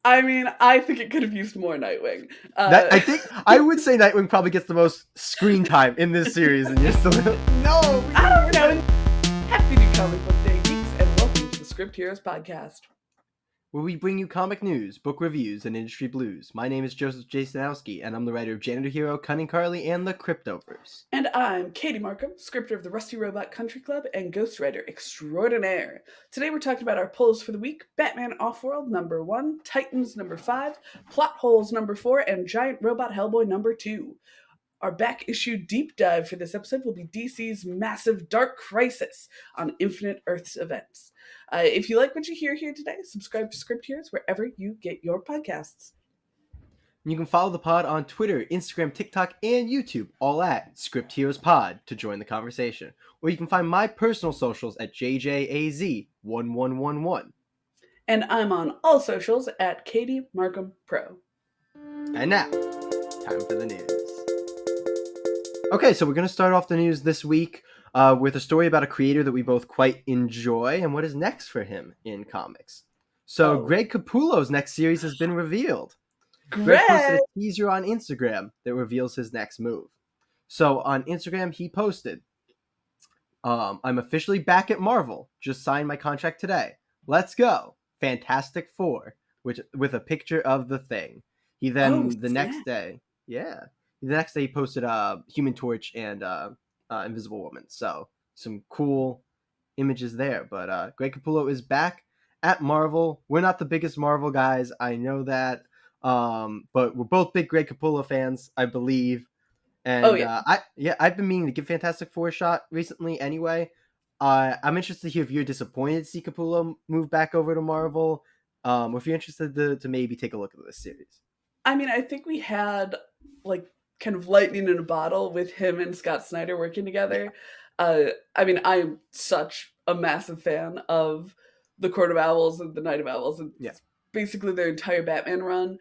I mean, I think it could have used more Nightwing. That I think I would say Nightwing probably gets the most screen time in this series, and you're still no. We I need more don't know. Happy New Comic Book Day, geeks, and welcome to the Script Heroes podcast. where we bring you comic news, book reviews, and industry blues. My name is Jasionowski, and I'm the writer of Janitor Hero, Cunning Carly, and the Cryptoverse. And I'm Katie Marcum, scripter of the Rusty Robot Country Club and ghostwriter extraordinaire. Today we're talking about our polls for the week: Batman Offworld number 1, Titans number 5, Plot Holes number 4, and Giant Robot Hellboy number 2. Our back issue deep dive for this episode will be DC's massive Dark Crisis on Infinite Earths events. If you like what you hear here today, subscribe to Script Heroes wherever you get your podcasts. You can follow the pod on Twitter, Instagram, TikTok, and YouTube, all at Script Heroes Pod, to join the conversation. Or you can find my personal socials at JJAZ1111. And I'm on all socials at Katie Marcum Pro. And now, time for the news. Okay, so we're going to start off the news this week with a story about a creator that we both quite enjoy and what is next for him in comics. So Greg Capullo's next series has been revealed. Greg posted a teaser on Instagram that reveals his next move. So on Instagram, he posted, I'm officially back at Marvel. Just signed my contract today. Let's go. Fantastic Four, with a picture of the Thing. He then, the next day he posted Human Torch and Invisible Woman. So some cool images there. But Greg Capullo is back at Marvel. We're not the biggest Marvel guys, I know that. But we're both big Greg Capullo fans, I believe. And I've been meaning to give Fantastic Four a shot recently anyway. I'm interested to hear if you're disappointed to see Capullo move back over to Marvel, or if you're interested to maybe take a look at this series. I mean, I think we had like kind of lightning in a bottle with him and Scott Snyder working together. Yeah. I mean, I'm such a massive fan of the Court of Owls and the Night of Owls, and basically their entire Batman run.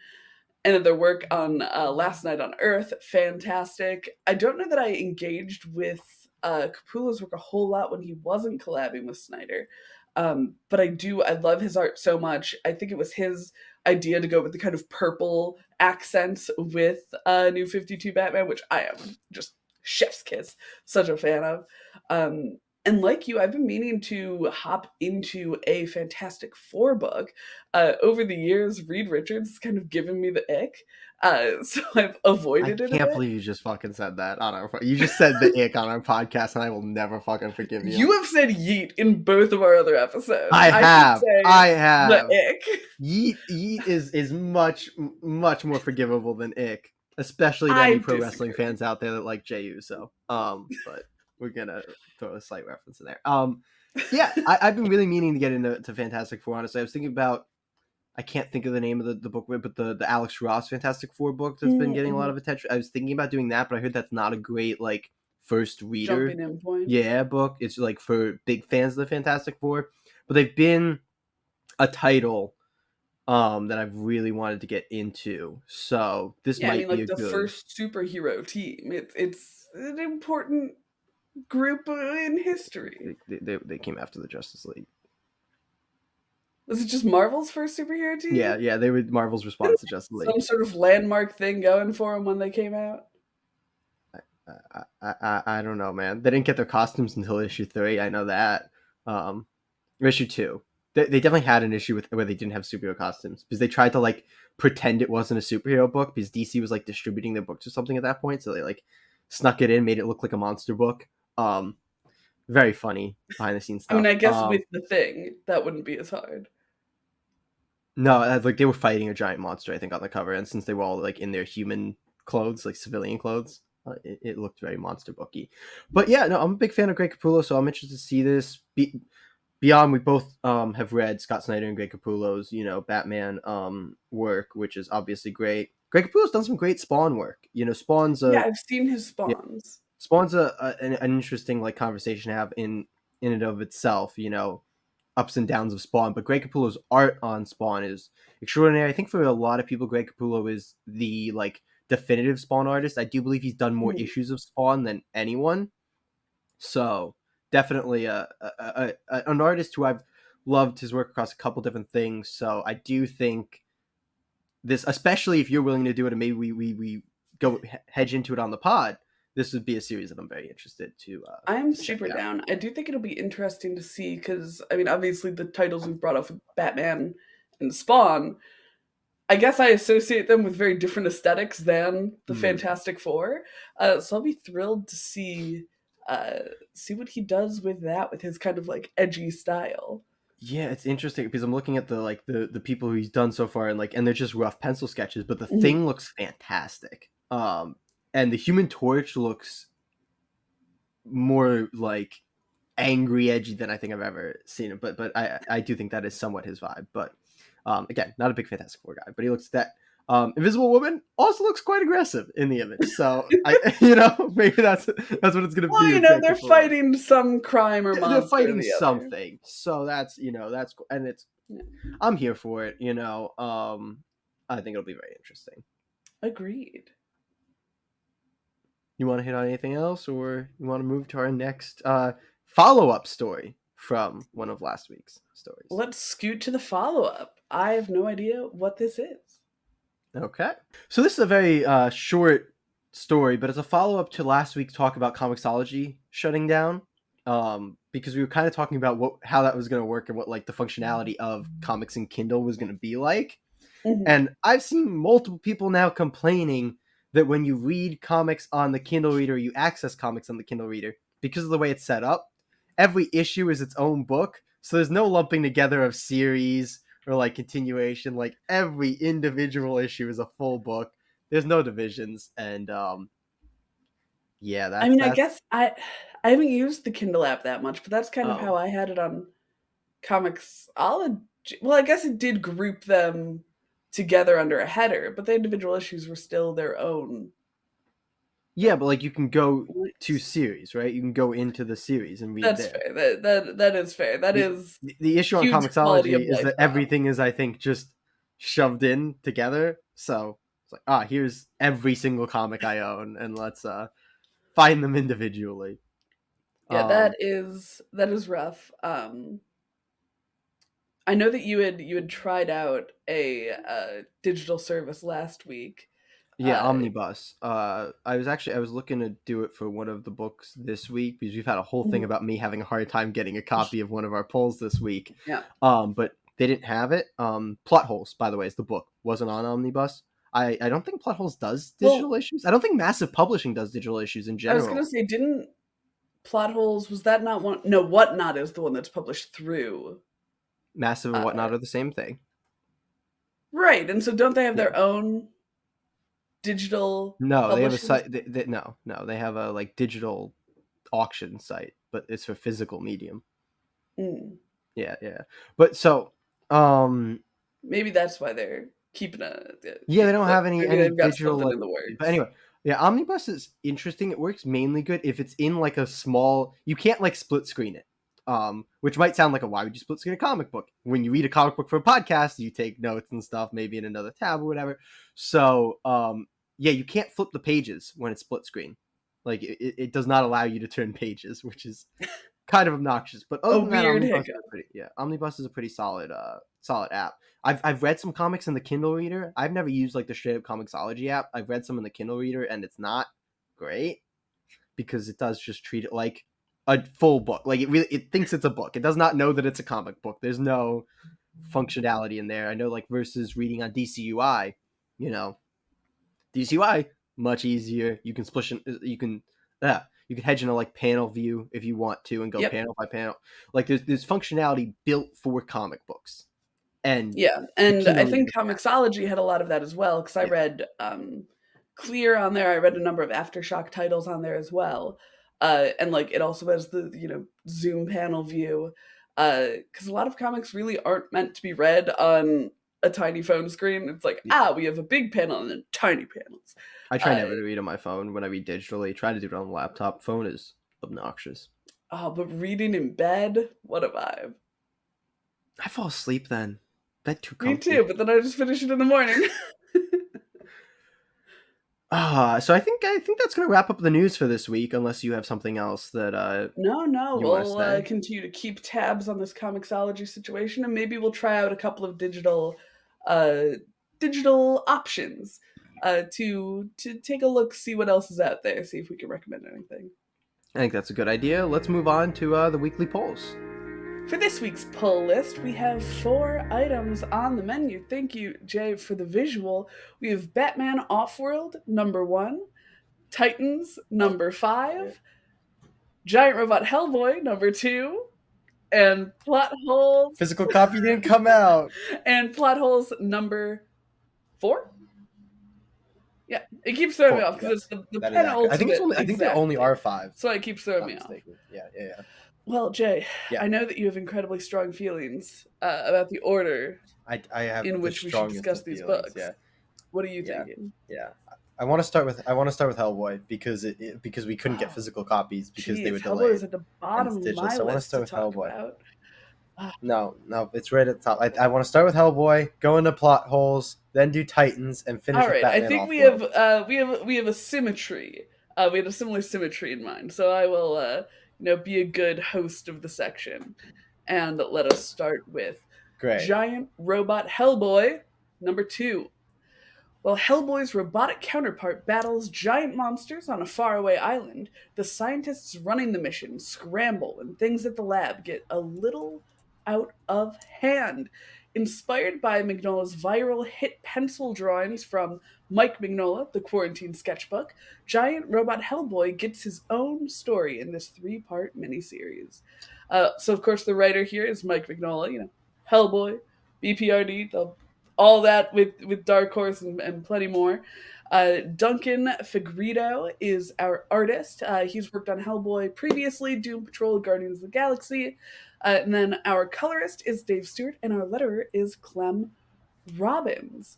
And their work on Last Night on Earth, fantastic. I don't know that I engaged with Capullo's work a whole lot when he wasn't collabing with Snyder. But I love his art so much. I think it was his idea to go with the kind of purple accents with New 52 Batman, which I am just chef's kiss, such a fan of. And like you, I've been meaning to hop into a Fantastic Four book. Over the years, Reed Richards has kind of given me the ick. So I've avoided it. I can't believe you just fucking said that on our. You just said the ick on our podcast, and I will never fucking forgive you. You have said yeet in both of our other episodes. I have. The ick. Yeet is much more forgivable than ick, especially to any pro wrestling fans out there that like Jey Uso. But we're gonna throw a slight reference in there. I've been really meaning to get into Fantastic Four. Honestly, I was thinking about. I can't think of the name of the book, but the Alex Ross Fantastic Four book that's been getting a lot of attention. I was thinking about doing that, but I heard that's not a great like first reader book. It's like for big fans of the Fantastic Four, but they've been a title that I've really wanted to get into. So this might be the first superhero team. It's an important group in history. They came after the Justice League. Was it just Marvel's first superhero team? Yeah, they were Marvel's response to Justice League. Some sort of landmark thing going for them when they came out? I don't know, man. They didn't get their costumes until issue 3. I know that. Issue 2. They definitely had an issue where they didn't have superhero costumes because they tried to like pretend it wasn't a superhero book because DC was like distributing their books or something at that point. So they like snuck it in, made it look like a monster book. Very funny behind the scenes stuff. I mean, I guess with the Thing, that wouldn't be as hard. No, like they were fighting a giant monster, I think, on the cover, and since they were all like in their human clothes, like civilian clothes, it looked very monster booky. But yeah, no, I'm a big fan of Greg Capullo, so I'm interested to see this. Beyond, we both have read Scott Snyder and Greg Capullo's, Batman work, which is obviously great. Greg Capullo's done some great Spawn work. Spawn's I've seen his Spawns. Yeah. Spawn's an interesting like conversation to have in and of itself. Ups and downs of Spawn, but Greg Capullo's art on Spawn is extraordinary. I think for a lot of people, Greg Capullo is the like definitive Spawn artist. I do believe he's done more issues of Spawn than anyone. So definitely an artist who I've loved his work across a couple different things. So I do think this, especially if you're willing to do it, and maybe we go hedge into it on the pod. This would be a series that I'm very interested I'm to check super out. down. I do think it'll be interesting to see because, I mean, obviously the titles we've brought up with Batman and Spawn, I guess I associate them with very different aesthetics than the Fantastic Four. So I'll be thrilled to see what he does with that, with his kind of like edgy style. Yeah, it's interesting because I'm looking at the people who he's done so far, and they're just rough pencil sketches, but the Mhm. Thing looks fantastic. And the Human Torch looks more like angry, edgy than I think I've ever seen it. But I do think that is somewhat his vibe. But again, not a big Fantastic Four guy, but he looks that. Invisible Woman also looks quite aggressive in the image, so maybe that's what it's gonna Well, be you with know, Greg they're Capullo. fighting some crime or They're monster or fighting the other. something, so that's cool, and it's Yeah. I'm here for it. I think it'll be very interesting. Agreed. You want to hit on anything else, or you want to move to our next follow-up story from one of last week's stories? Let's scoot to the follow up. I have no idea what this is. Okay. So this is a very short story, but it's a follow-up to last week's talk about Comixology shutting down. Because we were kind of talking about how that was going to work and what like the functionality of comics in Kindle was going to be like. Mhm. And I've seen multiple people now complaining that when you read comics on the Kindle Reader, you access comics on the Kindle Reader, because of the way it's set up, every issue is its own book. So there's no lumping together of series or like continuation. Like every individual issue is a full book. There's no divisions. And yeah, I mean, I that's guess I haven't used the Kindle app that much, but that's kind of oh. how I had it on Comixology. Well, I guess it did group them together under a header, but the individual issues were still their own Yeah, but like you can go to links. series, right? You can go into the series and read That's there. fair. That is fair. That the is the issue on huge quality of Comixology is life that drop. everything is, I think, just shoved in together. So it's like, here's every single comic I own, and let's find them individually. Yeah, Um, that is rough. I know that you had tried out a digital service last week. yeah, Uh, Omnibus. I was looking to do it for one of the books this week because we've had a whole thing mhm. about me having a hard time getting a copy of one of our polls this week. Yeah. But they didn't have it. Plot Holes, by the way, is the book, wasn't on Omnibus. I don't think Plot Holes does Well, digital issues. I don't think Massive Publishing does digital issues in I was gonna general. say, didn't Plot Holes, was that not one? No, Whatnot is the one that's published through. Massive and Uh, Whatnot are the same thing. right, and so don't they have Yeah. their own digital No, they have a publishing? site. No, they have a like digital auction site, but it's for physical medium. Mm, Yeah, yeah. But so, um, maybe that's why they're keeping yeah, they don't like have any maybe any they've got digital something like. in the But works. anyway, yeah, Omnibus is interesting. It works mainly good if it's in like a small. You can't like split screen it. Which might sound like why would you split screen a comic book? When you read a comic book for a podcast, you take notes and stuff, maybe in another tab or whatever. So, yeah, you can't flip the pages when it's split screen. Like it does not allow you to turn pages, which is kind of obnoxious. But other A than that, weird Omnibus is hiccup. Omnibus is a pretty solid app. I've read some comics in the Kindle Reader. I've never used like the straight up Comixology app. I've read some in the Kindle Reader, and it's not great because it does just treat it like a full book. Like it thinks it's a book. It does not know that it's a comic book. There's no functionality in there. I know, like versus reading on DCUI, you know, DCUI much easier. You can split. You can hedge in a like panel view if you want to and go Yep. panel by panel. Like there's functionality built for comic books, and Yeah, the and I Kindle Reader think doesn't have Comixology had a lot of that as well because I it. read Clear on there. I read a number of Aftershock titles on there as well, and like it also has the Zoom panel view because a lot of comics really aren't meant to be read on a tiny phone screen. It's like, Yeah. we have a big panel and then tiny panels. I try Uh, never to read on my phone when I read digitally. Try to do it on the laptop. Phone is obnoxious. but reading in bed, what a vibe. I fall asleep then. Bed too Me comfy. too, but then I just finish it in the morning. So I think that's gonna wrap up the news for this week, unless you have something else that No, no, you want to we'll say. continue to keep tabs on this Comixology situation, and maybe we'll try out a couple of digital uh, digital options to take a look, see what else is out there, see if we can recommend anything. I think that's a good idea. Let's move on to the weekly polls. For this week's pull list, we have 4 items on the menu. Thank you, Jay, for the visual. We have Batman Offworld, number 1, Titans, number 5, Giant Robot Hellboy, number 2, and Plot Holes. Physical copy didn't come out. And Plot Holes, number 4? Yeah, it keeps throwing me off because it's the penultimate. I think it's only. I think there only are 5. So it keeps throwing me off. Yeah. Well, Jay, Yeah. I know that you have incredibly strong feelings about the order I have in which we should discuss these books. Yeah. What are you thinking? Yeah. I want to start with Hellboy because because we couldn't get physical copies because they were delayed. Hellboy is at the bottom of my so I want to list start with to talk Hellboy. about. No, it's right at the top. I want to start with Hellboy, go into Plot Holes, then do Titans, and finish All with right, Batman I think Offworld. we have a symmetry. We had a similar symmetry in mind, so I will be a good host of the section, and let us start with Great. Giant Robot Hellboy, number 2. While Hellboy's robotic counterpart battles giant monsters on a faraway island, the scientists running the mission scramble and things at the lab get a little out of hand. Inspired by Mignola's viral hit pencil drawings from Mike Mignola, the Quarantine Sketchbook, Giant Robot Hellboy gets his own story in this 3-part miniseries. So, of course, the writer here is Mike Mignola, Hellboy, BPRD, all that with Dark Horse and plenty more. Duncan Fegredo is our artist. He's worked on Hellboy previously, Doom Patrol, Guardians of the Galaxy. And then our colorist is Dave Stewart, and our letterer is Clem Robbins.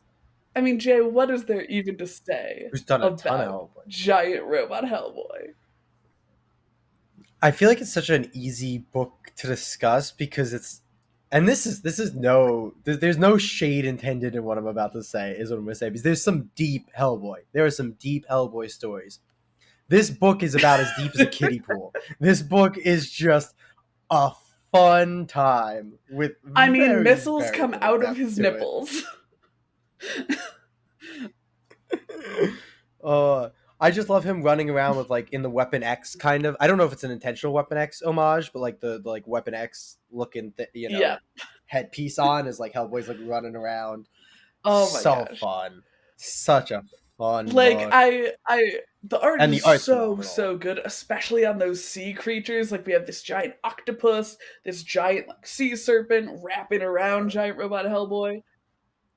I mean, Jay, what is there even to say Who's done a about ton of Hellboy? Giant Robot Hellboy? I feel like it's such an easy book to discuss because it's, and there's no shade intended in what I'm about to say, is what I'm going to say, because there's some deep Hellboy. There are some deep Hellboy stories. This book is about as deep as a kiddie pool. This book is just a fun time with. Missiles come out of his nipples. I just love him running around with in the Weapon X kind of. I don't know if it's an intentional Weapon X homage, but the Weapon X looking headpiece on is Hellboy's running around. Oh my gosh. Fun, such a fun. Book. The art and is so good, especially on those sea creatures. We have this giant octopus, this giant sea serpent wrapping around Giant Robot Hellboy.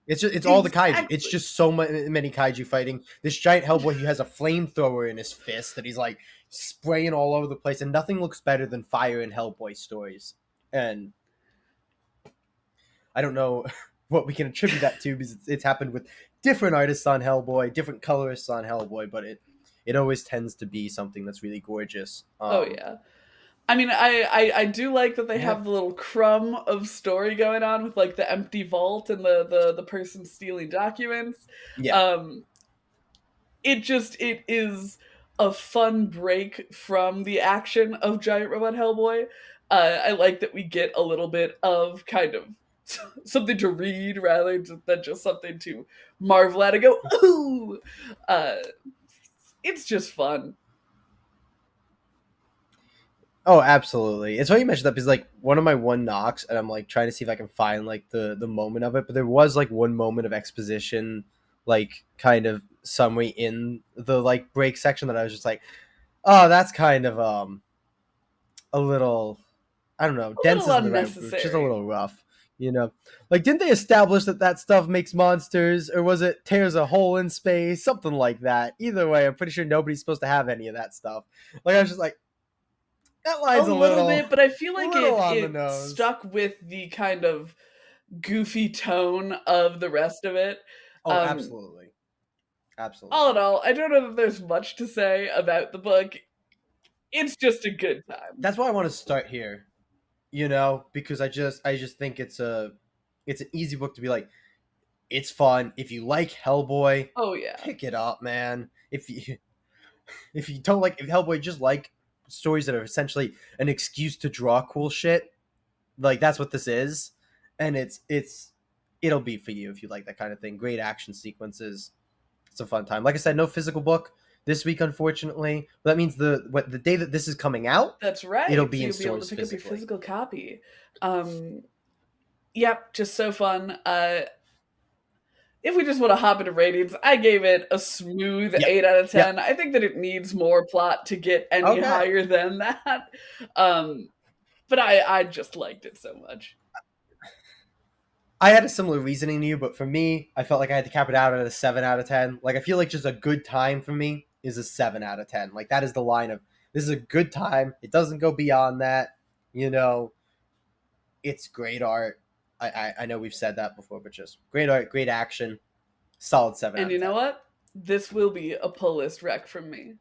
It's all the kaiju. It's just so many kaiju fighting. This giant Hellboy who has a flamethrower in his fist that he's spraying all over the place, and nothing looks better than fire in Hellboy stories. And I don't know what we can attribute that to because it's happened with different artists on Hellboy, different colorists on Hellboy, but it always tends to be something that's really gorgeous. Oh yeah. I mean, I do like that they have the little crumb of story going on with the empty vault and the person stealing documents. Yeah. It is a fun break from the action of Giant Robot Hellboy. I like that we get a little bit of kind of something to read rather than just something to marvel at and go, ooh! It's just fun. Oh, absolutely. It's funny you mentioned that because one of my knocks, and I'm trying to see if I can find the moment of it, but there was one moment of exposition, kind of summary in the break section that I was just oh, that's kind of a little, I don't know, dense is the right word, just a little rough. Didn't they establish that stuff makes monsters, or was it tears a hole in space, something like that? Either way, I'm pretty sure nobody's supposed to have any of that stuff. I was just that line's a little bit, but I feel like it stuck with the kind of goofy tone of the rest of it. Oh, absolutely. All in all, I don't know that there's much to say about the book. It's just a good time. That's why I want to start here, because I just think it's an easy book to be it's fun. If you like Hellboy, oh yeah, pick it up, man. If you don't like Hellboy, just stories that are essentially an excuse to draw cool shit, that's what this is. And it's it'll be for you if you like that kind of thing. Great action sequences. It's a fun time. Like I said, no physical book this week, unfortunately. But that means the day that this is coming out, That's it'll right. be So in you'll be able to stores pick up your physically. physical copy. Um, yep, just so fun. If we just want to hop into ratings, I gave it a smooth Yep. 8 out of Yep. 10. I think that it needs more plot to get any Okay. higher than that. Um, but I just liked it so much. I had a similar reasoning to you, but for me, I felt like I had to cap it out at a 7 out of 10. Like, I feel like just a good time for me is a 7 out of 10. Like, that is the line of this is a good time. It doesn't go beyond that. You know, it's great art. I know we've said that before, but just great art, great action, solid 7 And out you of know 10. what? This will be a pull list rec from me.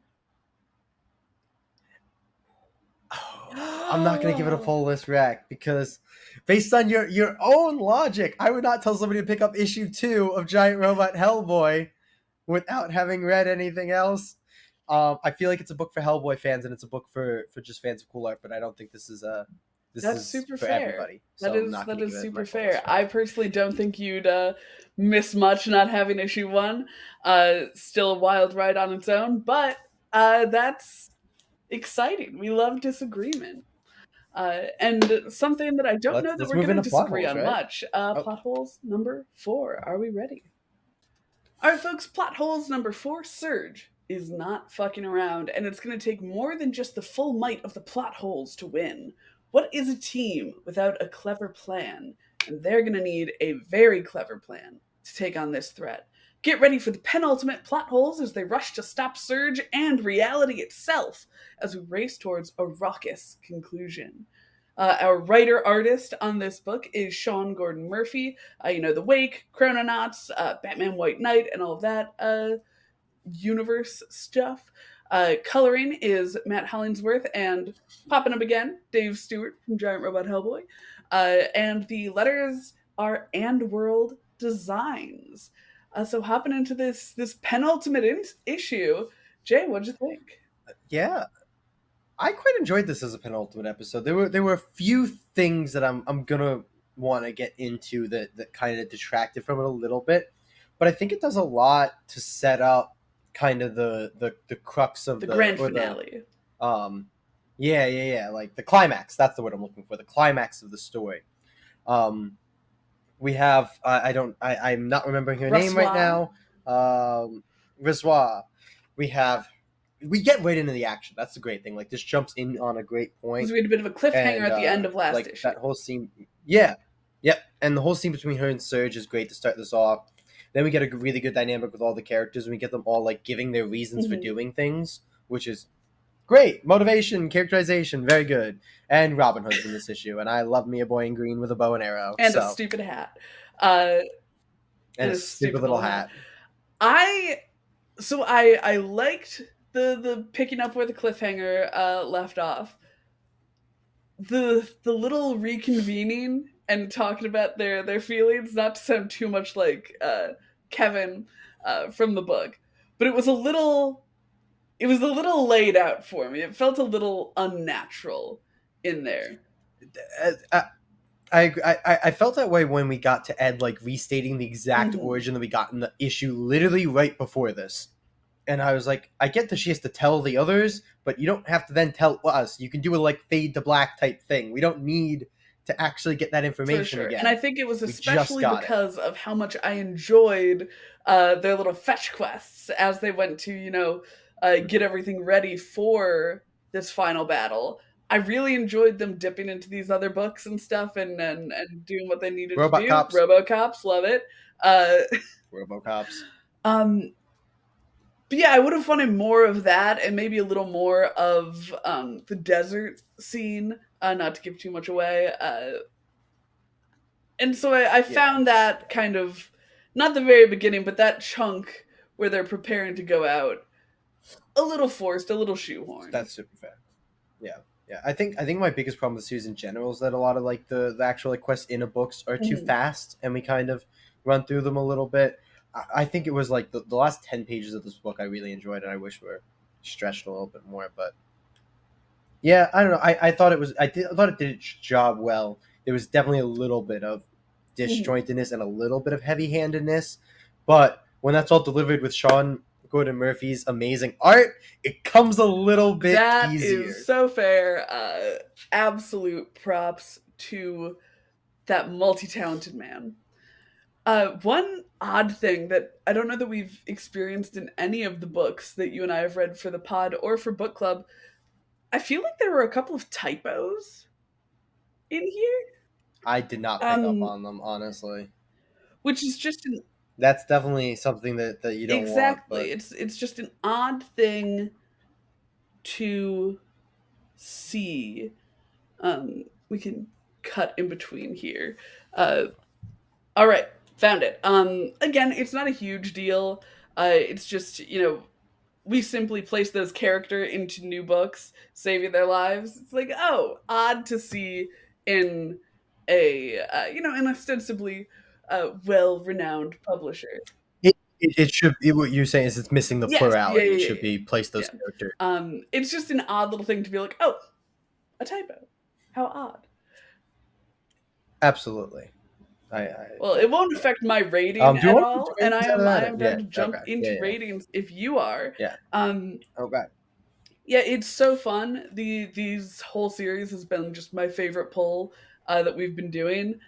Oh, I'm not gonna give it a full list rec because, based on your own logic, I would not tell somebody to pick up issue 2 of Giant Robot Hellboy without having read anything else. I feel like it's a book for Hellboy fans and it's a book for just fans of cool art, but I don't think this That's is super for fair. everybody. That So I'm is not going that to give is it my super full fair. list I rec. personally don't think you'd miss much not having issue 1. Still a wild ride on its own, but that's exciting. We love disagreement. And something that I don't know that Let's we're move going to into plot disagree holes, on right? much. Oh, Plot holes number 4. Are we ready? All right, folks, plot holes number 4, Surge, is not fucking around, and it's going to take more than just the full might of the plot holes to win. What is a team without a clever plan? And they're going to need a very clever plan to take on this threat. Get ready for the penultimate plot holes as they rush to stop Surge and reality itself as we race towards a raucous conclusion. Our writer artist on this book is Sean Gordon Murphy. The Wake, Chrononauts, Batman White Knight, and all of that universe stuff. Coloring is Matt Hollingsworth, and popping up again, Dave Stewart from Giant Robot Hellboy. And the letters are And World Designs. So hopping into this penultimate issue, Jay, what'd you think? yeah. I quite enjoyed this as a penultimate episode. There were a few things that I'm gonna want to get into that kind of detracted from it a little bit, but I think it does a lot to set up kind of the crux of The grand the finale. um yeah, like the climax. That's the word I'm looking for. The climax of the story. Um, we have I'm not remembering her name right Rossois. now. Rizwa. We get right into the action. That's the great thing. Like this jumps in on a great Because point, we had a bit of a cliffhanger and at the end of last like issue. that whole scene. Yeah, yep. And the whole scene between her and Serge is great to start this off. Then we get a really good dynamic with all the characters, and we get them all like giving their reasons for Mm-hmm. doing things, which is great. Motivation, characterization, very good. And Robin Hood's in this issue, and I love me a boy in green with a bow and arrow. And a So stupid hat. Uh, and and a a stupid stupid little little hat. hat. I I liked the picking up where the cliffhanger left off. The little reconvening and talking about their feelings, not to sound too much like Kevin from the book, but it was a little laid out for me. It felt a little unnatural in there. Uh, I felt that way when we got to Ed like restating the exact Mm-hmm. origin that we got in the issue literally right before this. And I was like, I get that she has to tell the others, but you don't have to then tell us. You can do a like fade to black type thing. We don't need to actually get that For information sure. And I again. think it was We just especially got it. because of how much I enjoyed their little fetch quests as they went to, get everything ready for this final battle. I really enjoyed them dipping into these other books and stuff and doing what they needed to Robot do. cops, Robocops, love it. Uh, Robocops. um, but yeah, I would have wanted more of that and maybe a little more of the desert scene, not to give too much away. And so I Yeah, found that kind of not the very beginning, but that chunk where they're preparing to go out a little forced, a little shoehorned. that's super fair. Yeah, yeah. I think my biggest problem with the series in general is that a lot of like the actual like quests in the books are too Mhm. fast, and we kind of run through them a little bit. I think it was like the last 10 pages of this book I really enjoyed, and I wish were stretched a little bit more. But yeah, I don't know. I thought it was I thought it did its job well. There was definitely a little bit of disjointedness and a little bit of heavy-handedness. But when that's all delivered with Sean Gordon Murphy's amazing art, it comes a little bit That easier. is so fair. Absolute props to that multi-talented man. One odd thing that I don't know that we've experienced in any of the books that you and I have read for the pod or for book club, I feel like there were a couple of typos in here, I did not pick up on them, honestly. which is just an That's definitely something that you don't want. exactly. But It's just an odd thing to see. We can cut in between here. Uh, all right, found it. Again, it's not a huge deal. It's just we simply place those character into new books, saving their lives. It's like, oh, odd to see in a an ostensibly well-renowned publisher. it should be what you're saying is it's missing the Yes, yeah, plurality. It yeah, should yeah, be place those yeah. characters. It's just an odd little thing to be like, oh, a typo. How odd. Absolutely. Well, it won't affect my rating do you at want to all, do and ratings out of I that? am Yeah. down to jump Okay. into ratings if you are. Yeah. Um, Okay. yeah, it's so fun. These whole series has been just my favorite pull that we've been doing.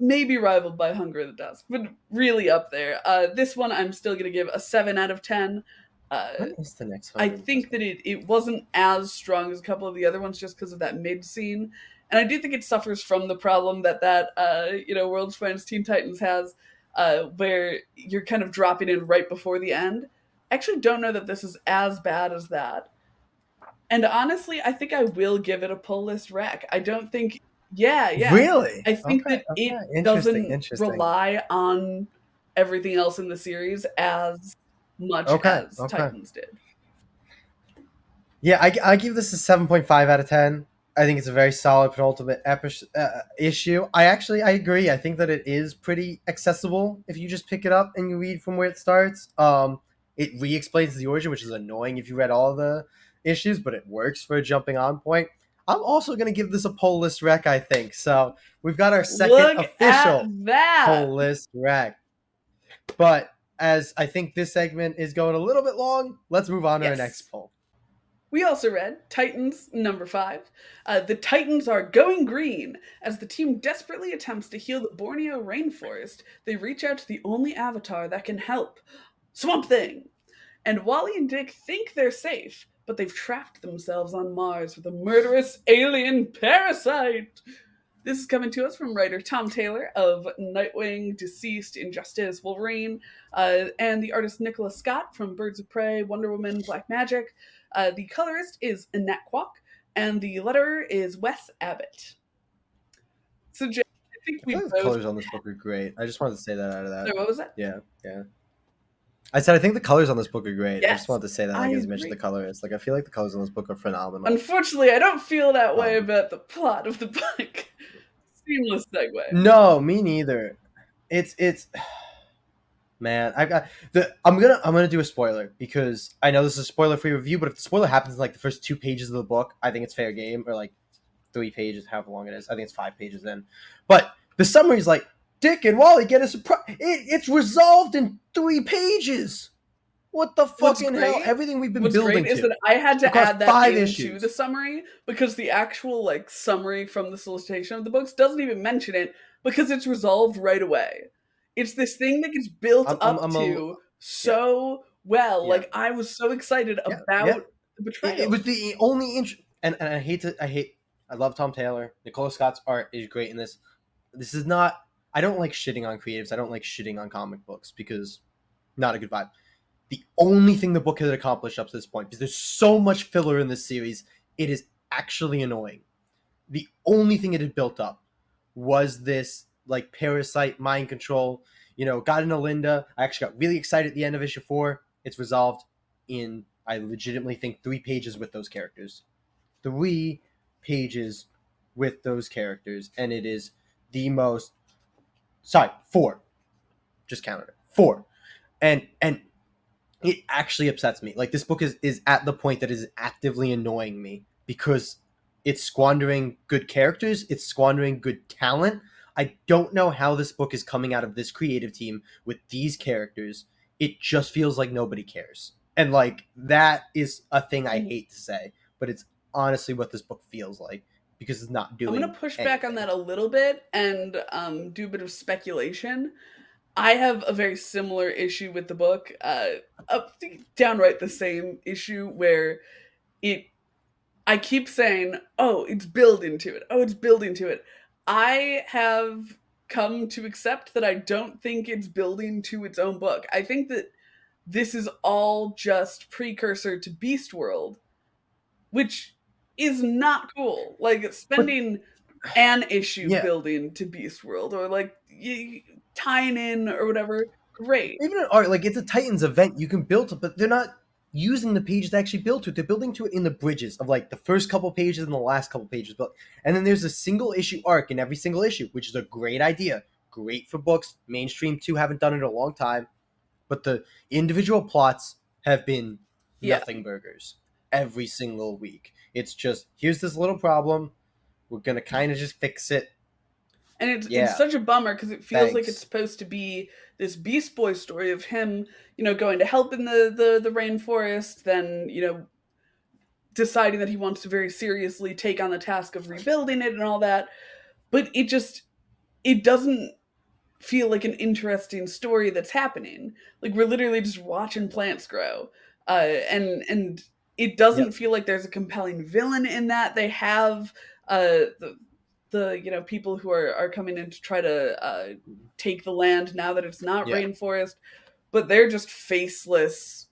Maybe rivaled by Hunger of the Dusk, but really up there. This one I'm still gonna give a 7 out of 10. Uh, What is the next I Hunger think that it wasn't as strong as a couple of the other ones just because of that mid scene, and I do think it suffers from the problem that World's Finest Teen Titans has, where you're kind of dropping in right before the end. I actually don't know that this is as bad as that, and honestly, I think I will give it a pull list rec. I don't think, yeah, yeah, Really? I think Okay. that Okay. it Interesting. doesn't Interesting. rely on everything else in the series as much Okay. as Okay. Titans did. Yeah, I give this a 7.5 out of 10. I think it's a very solid penultimate issue. I agree. I think that it is pretty accessible if you just pick it up and you read from where it starts. It re-explains the origin, which is annoying if you read all the issues, but it works for a jumping on point. I'm also going to give this a poll list rec, I think. So we've got our second Look at official that. poll list rec. But as I think this segment is going a little bit long, let's move on to our next poll. We also read Titans number 5. The Titans are going green. As the team desperately attempts to heal the Borneo rainforest, they reach out to the only avatar that can help, Swamp Thing. And Wally and Dick think they're safe, but they've trapped themselves on Mars with a murderous alien parasite. This is coming to us from writer Tom Taylor of Nightwing, Deceased, Injustice, Wolverine, and the artist Nicola Scott from Birds of Prey, Wonder Woman, Black Magic. The colorist is Annette Kwok, and the letterer is Wes Abbott. So, Jay, I think I we feel like the both. colors on this book are great. I just wanted to say that out of that. Sorry, what was that? Yeah. I said I think the colors on this book are great. I Yes, just wanted to say that, I as you mentioned agree. the colors. I feel like the colors on this book are phenomenal. Unfortunately, I don't feel that way about the plot of the book. Seamless segue. No, me neither. It's man, I'm gonna do a spoiler because I know this is a spoiler-free review, but if the spoiler happens in like the first 2 pages of the book, I think it's fair game, or like 3 pages, however long it is. I think it's 5 pages in. But the summary is like, Dick and Wally get a surprise. It's resolved in 3 pages. What the fucking hell? Everything we've been building great is to. that I had to across add that 5 into issues. the summary because the actual summary from the solicitation of the books doesn't even mention it because it's resolved right away. It's this thing that gets built up to so well. Yeah. Like I was so excited about the betrayal. It was the only and I love Tom Taylor. Nicola Scott's art is great in this. This is not. I don't like shitting on creatives. I don't like shitting on comic books because not a good vibe. The only thing the book has accomplished up to this point, because there's so much filler in this series, it is actually annoying. The only thing it had built up was this parasite mind control. Got into Linda. I actually got really excited at the end of issue 4. It's resolved in, I legitimately think, 3 pages with those characters. 3 pages with those characters, and it is the most. Sorry, 4. Just counted it. 4, and it actually upsets me. Like, this book is at the point that is actively annoying me because it's squandering good characters, it's squandering good talent. I don't know how this book is coming out of this creative team with these characters. It just feels like nobody cares. And like that is a thing I Mhm. hate to say, but it's honestly what this book feels like because it's not I'm gonna doing push back on anything. that a little bit and do a bit of speculation. I have a very similar issue with the book, downright the same issue where it. I keep saying, "Oh, it's building to it. Oh, it's building to it." I have come to accept that I don't think it's building to its own book. I think that this is all just precursor to Beast World, which is not cool. Like But spending an issue yeah, building to Beast World or like tying in or whatever. Great. even an art like it's a Titans event, you can build it, but they're not using the pages to actually build to it. They're building to it in the bridges of like the first couple pages and the last couple pages. But and then there's a single issue arc in every single issue, which is a great idea. Great for books. Mainstream too haven't done it in a long time. But the individual plots have been Yeah. nothing burgers every single week. It's just here's this little problem. We're gonna kind of just fix it. And it's Yeah, such a bummer because it feels like it's thanks. supposed to be this Beast Boy story of him, going to help in the rainforest, then, deciding that he wants to very seriously take on the task of rebuilding it and all that. But it doesn't feel like an interesting story that's happening. Like we're literally just watching plants grow. And it doesn't Yep. feel like there's a compelling villain in that. They have the people who are coming in to try to take the land now that it's not Yeah. rainforest, but they're just faceless,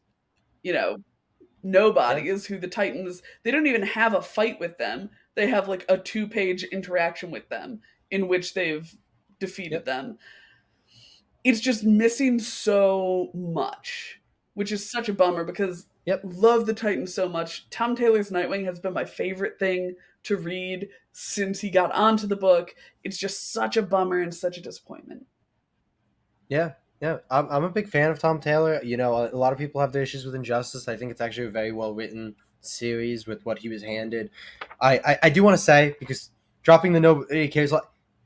you know, Yeah. nobodies who the Titans, they don't even have a fight with them. They have like a 2-page interaction with them in which they've defeated Yep. them. It's just missing so much, which is such a bummer because Yep. love the Titans so much. Tom Taylor's Nightwing has been my favorite thing to read since he got onto the book. It's just such a bummer and such a disappointment. Yeah, yeah. I'm a big fan of Tom Taylor. You know, a lot of people have their issues with Injustice. I think it's actually a very well written series with what he was handed. I do want to say because dropping the nobody cares.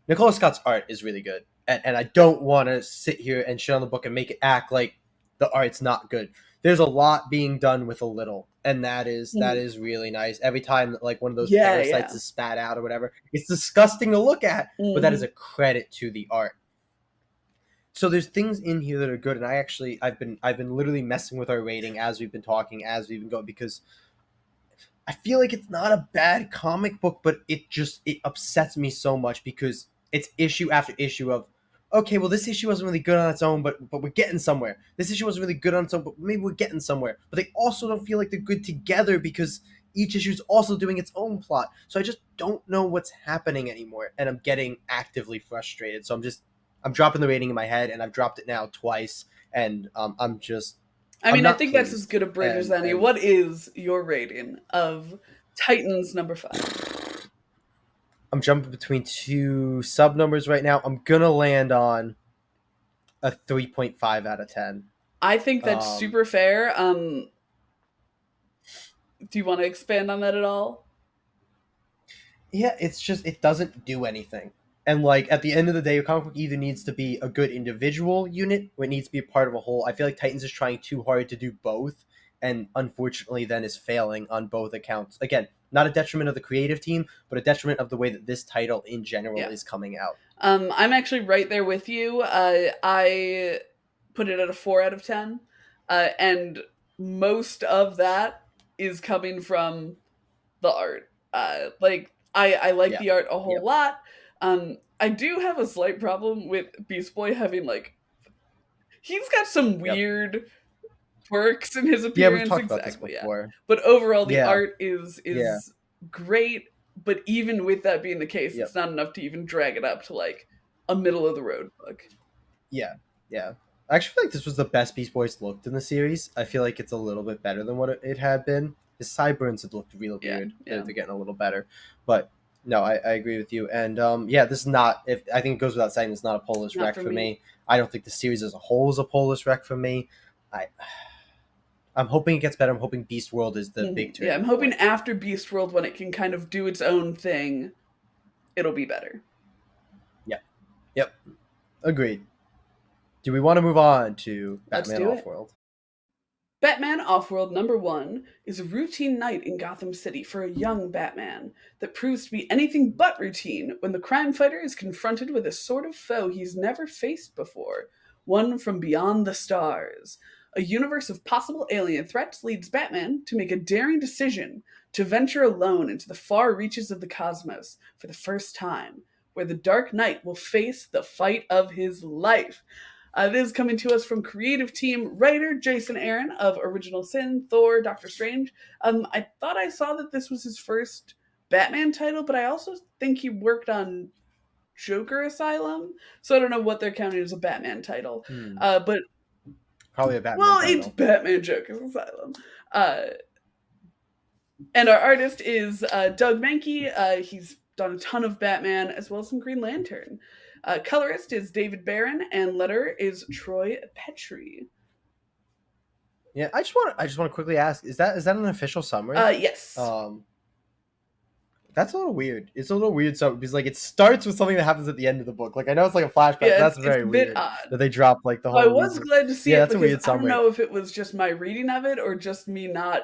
Nicola Scott's art is really good, and I don't want to sit here and shit on the book and make it act like the art's not good. There's a lot being done with a little, and that Mhm. is really nice. Every time that, like one of those Yeah, parasites yeah. is spat out or whatever, it's disgusting to look at, but that is Hmm. a credit to the art. So there's things in here that are good, and I've been literally messing with our rating as we've been talking, as we've been going, because I feel like it's not a bad comic book, but it upsets me so much because it's issue after issue of okay, well this issue wasn't really good on its own, but we're getting somewhere. This issue wasn't really good on its own, but maybe we're getting somewhere. But they also don't feel like they're good together because each issue is also doing its own plot. So I just don't know what's happening anymore, and I'm getting actively frustrated. So I'm dropping the rating in my head, and I've dropped it now twice, and I I'm mean, I not think that's as pleased. good a bridge as any. And What is your rating of Titans number 5? I'm jumping between two sub numbers right now. I'm gonna land on a 3.5 out of 10. I think that's Um, super fair. Do you want to expand on that at all? yeah, it's just it doesn't do anything. And like at the end of the day, a comic book either needs to be a good individual unit or it needs to be a part of a whole. I feel like Titans is trying too hard to do both, and unfortunately, then is failing on both accounts. Again, not a detriment of the creative team, but a detriment of the way that this title in general Yeah. is coming out. I'm actually right there with you. I put it at a 4 out of 10. And most of that is coming from the art. Like I like Yeah. the art a whole Yep. lot. I do have a slight problem with Beast Boy having like he's got some Yep. weird quirks in his Yeah, we've appearance, talked about this exactly, yeah. before. But overall the Yeah. art is Yeah. is great, but even with that being the case, it's Yep. not enough to even drag it up to like a middle of the road book. Yeah, yeah. I actually feel like this was the best Beast Boys looked in the series. I feel like it's a little bit better than what it had been. His sideburns had looked real Yeah, weird. They're, yeah. they're getting a little better, but no, I agree with you. And yeah, this is not. If I think it goes without saying, it's not a Polish Not wreck for for me. me. I don't think the series as a whole is a Polish wreck for me. I I'm hoping it gets better. I'm hoping Beast World is the big Yeah, I'm turning hoping point. after Beast World when it can kind of do its own thing, it'll be better. Yeah. Yep. Agreed. Do we want to move on to Let's Batman do it. Offworld? Batman Offworld #1 is a routine night in Gotham City for a young Batman that proves to be anything but routine when the crime fighter is confronted with a sort of foe he's never faced before, one from beyond the stars. A universe of possible alien threats leads Batman to make a daring decision to venture alone into the far reaches of the cosmos for the first time, where the Dark Knight will face the fight of his life. This is coming to us from creative team writer Jason Aaron of Original Sin, Thor, Doctor Strange. I thought I saw that this was his first Batman title, but I also think he worked on Joker Asylum, so I don't know what they're counting as a Batman title. But Probably a Batman well, it's title. Batman Joker Asylum. Uh, and our artist is Doug Mankey. He's done a ton of Batman as well as some Green Lantern. Colorist is David Barron, and letterer is Troy Petrie. Yeah, I just want to quickly ask: is that an official summary? Yes. That's a little weird. It's a little weird, so because like it starts with something that happens at the end of the book. Like I know it's like a flashback, but Yeah, that's it's very a bit weird odd. that they drop like the I whole was reason. glad to see Yeah, it that's a because weird I don't summary. know if it was just my reading of it or just me not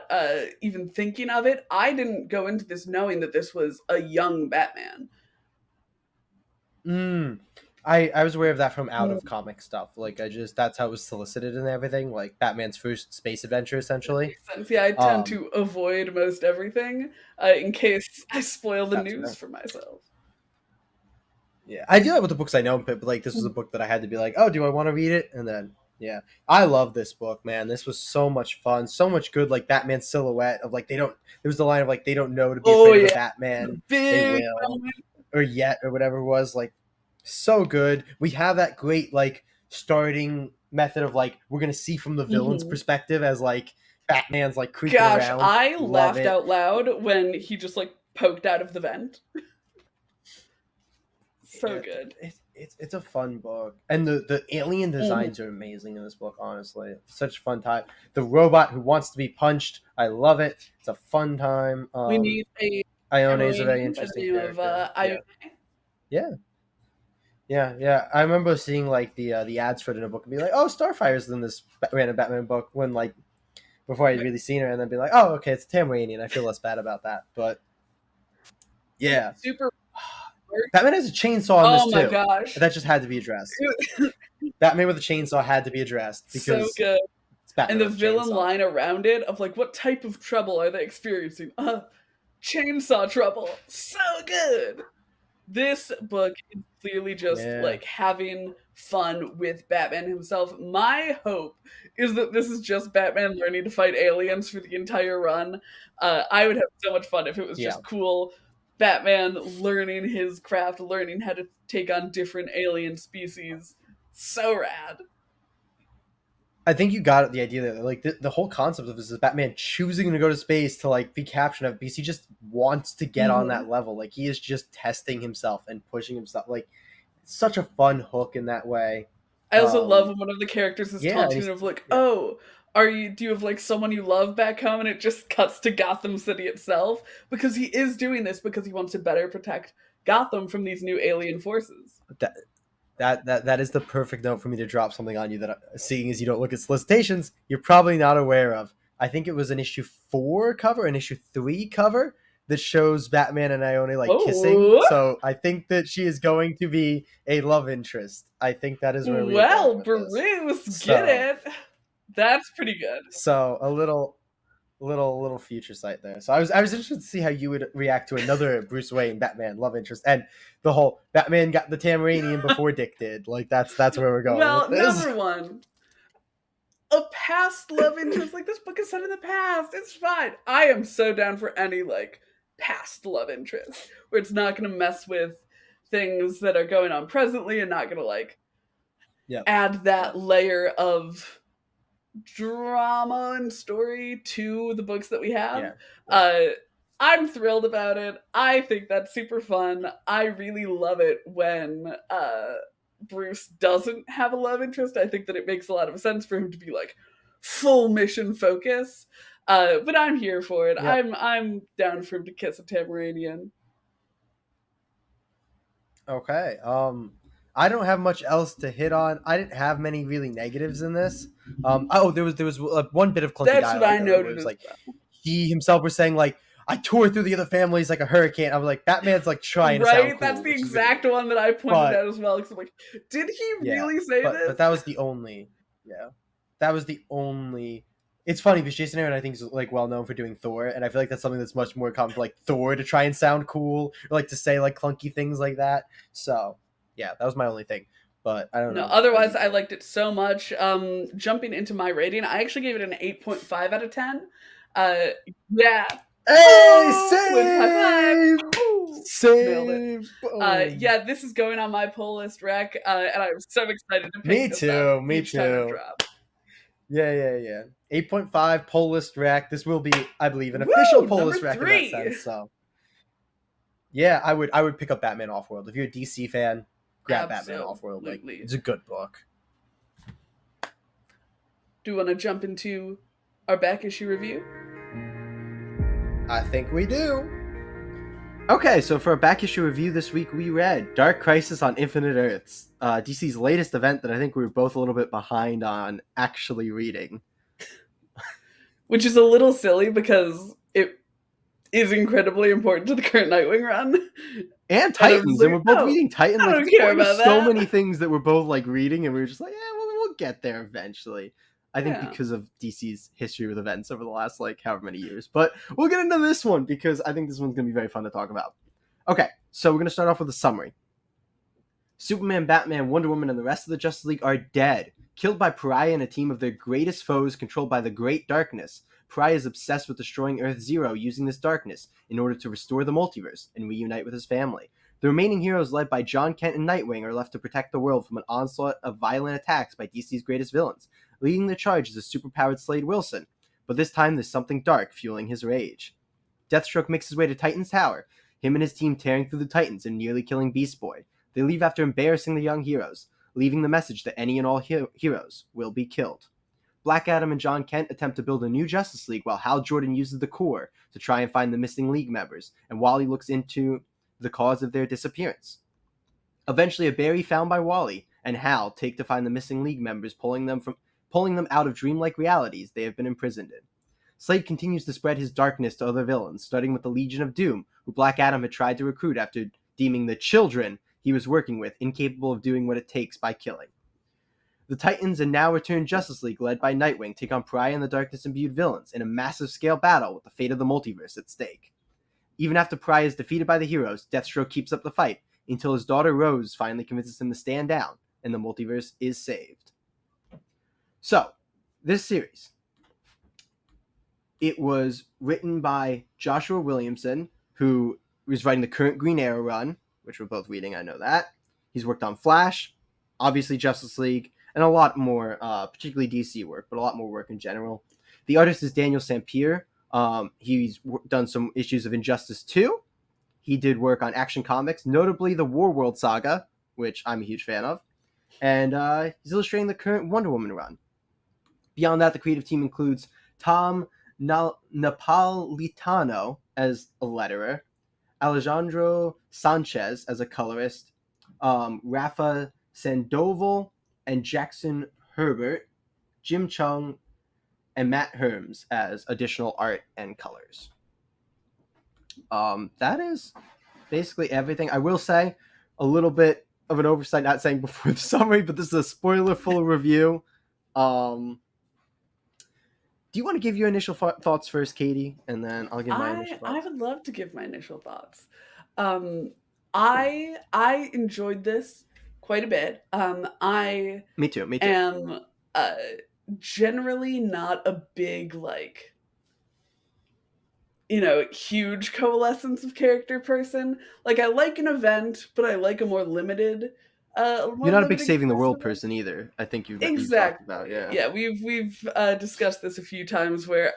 even thinking of it. I didn't go into this knowing that this was a young Batman. I was aware of that from out of comic stuff. Like that's how it was solicited and everything. Like Batman's first space adventure, essentially. Makes sense. Yeah, I tend to avoid most everything in case I spoil the That's news fair. for myself. Yeah, I do that with the books I know, but like this was a book that I had to be like, oh, do I want to read it? And then yeah, I love this book, man. This was so much fun, so much good. Like Batman silhouette of like they don't. There was the line of like they don't know to be Oh afraid of the yeah, Batman. They big will, moment. or yet, or whatever it was. Like so good. We have that great like starting method of like we're gonna see from the villain's Mhm. perspective as like Batman's like creeping Gosh, around. I Love laughed it. out loud when he just like poked out of the vent. So Yeah, good. it's a fun book, and the alien Mhm. designs are amazing in this book. Honestly, such a fun time. The robot who wants to be punched, I love it. It's a fun time. We need a Ione is a very Cameranian by the interesting name of character. Ione. Yeah, yeah. I remember seeing like the ads for it in a book and be like, oh, Starfire's in this random Batman book when like before I'd really seen her, and then be like, oh, okay, it's Tamaranian. I feel less bad about that, but yeah. Super. Batman has a chainsaw in this Oh my too. gosh. That just had to be addressed. Batman with a chainsaw had to be addressed So because good. it's And Batman the with a villain chainsaw. line around it of like, what type of trouble are they experiencing? Chainsaw trouble. So good. This book is clearly just Yeah. like having fun with Batman himself. My hope is that this is just Batman learning to fight aliens for the entire run. I would have so much fun if it was Yeah. just cool Batman learning his craft, learning how to take on different alien species. So rad. I think you got the idea that like the whole concept of this is Batman choosing to go to space to like be captured because he just wants to get on Mhm. that level. Like he is just testing himself and pushing himself. Like it's such a fun hook in that way. I also love Um when one of the characters is yeah, and taunting he's of like, yeah. "Oh, do you have like someone you love back home?" And it just cuts to Gotham City itself because he is doing this because he wants to better protect Gotham from these new alien forces. That that is the perfect note for me to drop something on you that seeing as you don't look at solicitations, you're probably not aware of. I think it was an issue 4 cover, an issue 3 cover that shows Batman and Ione like kissing. Oh, So I think that she is going to be a love interest. I think that is where we are going well, with this. Bruce, get So it? That's pretty good. a little future sight there. So I was interested to see how you would react to another Bruce Wayne Batman love interest and the whole Batman got the Tamaranian before Dick did. Like that's where we're going with Well, this. number one, a past love interest. Like this book is set in the past. It's fine. I am so down for any like past love interest where it's not going to mess with things that are going on presently and not going to like Yeah. add that layer of drama and story to the books that we have. Yeah. Uh, I'm thrilled about it. I think that's super fun. I really love it when Bruce doesn't have a love interest. I think that it makes a lot of sense for him to be like full mission focus. But I'm here for it. Yep. I'm down for him to kiss a Tamaranian. Okay. I don't have much else to hit on. I didn't have many really negatives in this. There was one bit of clunky That's what dialogue I though, where it noted was as like well. he himself was saying like, "I tore through the other families like a hurricane." I was like, Batman's like trying to sound Right? That's cool, the which is really exact weird. one that I pointed But out as well. Because I'm like, did he yeah, really say but this? that was the only yeah, that was the only. It's funny because Jason Aaron I think is like well known for doing Thor, and I feel like that's something that's much more common for like Thor to try and sound cool or like to say like clunky things like that. So yeah, that was my only thing. But I don't No, know. How do otherwise you I feel? liked it so much. Jumping into my rating, I actually gave it an 8.5 out of 10. Uh, yeah. Hey, Oh, with high five. same, Oh, nailed it. same, boom. Yeah, this is going on my pull list rec, and I'm so excited to pick Me this up too. Me each time it too. drops. Yeah. 8.5 poll list rack. This will be, I believe, an official Woo! poll Number list rack in that 3. sense. So yeah, I would pick up Batman Offworld. If you're a DC fan, grab Batman Offworld. Like Absolutely. it's a good book. Do you want to jump into our back issue review? I think we do. Okay, so for our back issue review this week, we read Dark Crisis on Infinite Earths, DC's latest event that I think we were both a little bit behind on actually reading. Which is a little silly because it is incredibly important to the current Nightwing run. And And I'm just Titans, and like, we're both oh, reading Titan. I Like, I don't think care there were about so that. many things that we're both like reading, and we were just like, yeah, we'll get there eventually. I think Yeah. because of DC's history with events over the last like however many years. But we'll get into this one because I think this one's gonna be very fun to talk about. Okay, so we're gonna start off with a summary. Superman, Batman, Wonder Woman, and the rest of the Justice League are dead, killed by Pariah and a team of their greatest foes controlled by the Great Darkness. Pariah is obsessed with destroying Earth Zero using this darkness in order to restore the multiverse and reunite with his family. The remaining heroes, led by John Kent and Nightwing, are left to protect the world from an onslaught of violent attacks by DC's greatest villains. Leading the charge is a superpowered Slade Wilson, but this time there's something dark fueling his rage. Deathstroke makes his way to Titan's Tower, him and his team tearing through the Titans and nearly killing Beast Boy. They leave after embarrassing the young heroes, leaving the message that any and all heroes will be killed. Black Adam and John Kent attempt to build a new Justice League while Hal Jordan uses the Core to try and find the missing League members, and Wally looks into the cause of their disappearance. Eventually, a berry found by Wally and Hal take to find the missing League members, pulling them out of dreamlike realities they have been imprisoned in. Slade continues to spread his darkness to other villains, starting with the Legion of Doom, who Black Adam had tried to recruit after deeming the children he was working with incapable of doing what it takes by killing. The Titans and now returned Justice League, led by Nightwing, take on Pariah and the darkness-imbued villains in a massive scale battle with the fate of the multiverse at stake. Even after Pariah is defeated by the heroes, Deathstroke keeps up the fight until his daughter Rose finally convinces him to stand down, and the multiverse is saved. So, this series, it was written by Joshua Williamson, who is writing the current Green Arrow run, which we're both reading, I know that. He's worked on Flash, obviously Justice League, and a lot more, particularly DC work, but a lot more work in general. The artist is Daniel Sampier. He's done some issues of Injustice 2. He did work on Action Comics, notably the Warworld saga, which I'm a huge fan of. And he's illustrating the current Wonder Woman run. Beyond that, the creative team includes Tom Napolitano as a letterer, Alejandro Sanchez as a colorist, Rafa Sandoval and Jackson Herbert, Jim Chung, and Matt Herms as additional art and colors. That is basically everything. I will say a little bit of an oversight, not saying before the summary, but this is a spoiler-full review. Do you want to give your initial thoughts first, Katie, and then I'll give my initial I thoughts? would love to give my initial thoughts. I enjoyed this quite a bit. I Me too. Me too. am uh, generally not a big like huge coalescence of character person. Like I like an event, but I like a You're more not a big limited saving the cast of world events. person either. I think you've talked about, Exactly. yeah. Yeah, we've discussed this a few times where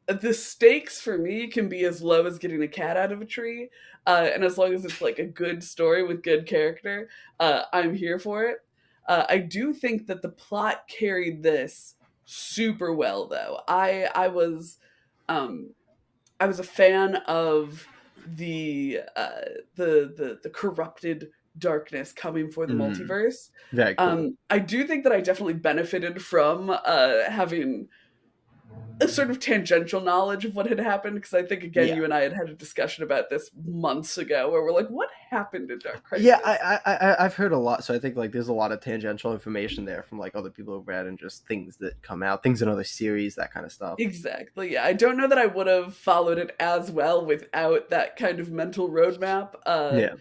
the stakes for me can be as low as getting a cat out of a tree, and as long as it's like a good story with good character, I'm here for it. I do think that the plot carried this super well, though. Um, I was a fan of the corrupted darkness coming for the Mm, multiverse. very cool. I do think that I definitely benefited from having a sort of tangential knowledge of what had happened, because I think, again, Yeah. you and I had a discussion about this months ago where we're like, what happened in Dark Yeah, Crisis? I've heard a lot, so I think like there's a lot of tangential information there from like other people who've read and just things that come out, things in other series, that kind of stuff. Exactly. Yeah. I don't know that I would have followed it as well without that kind of mental roadmap Yeah,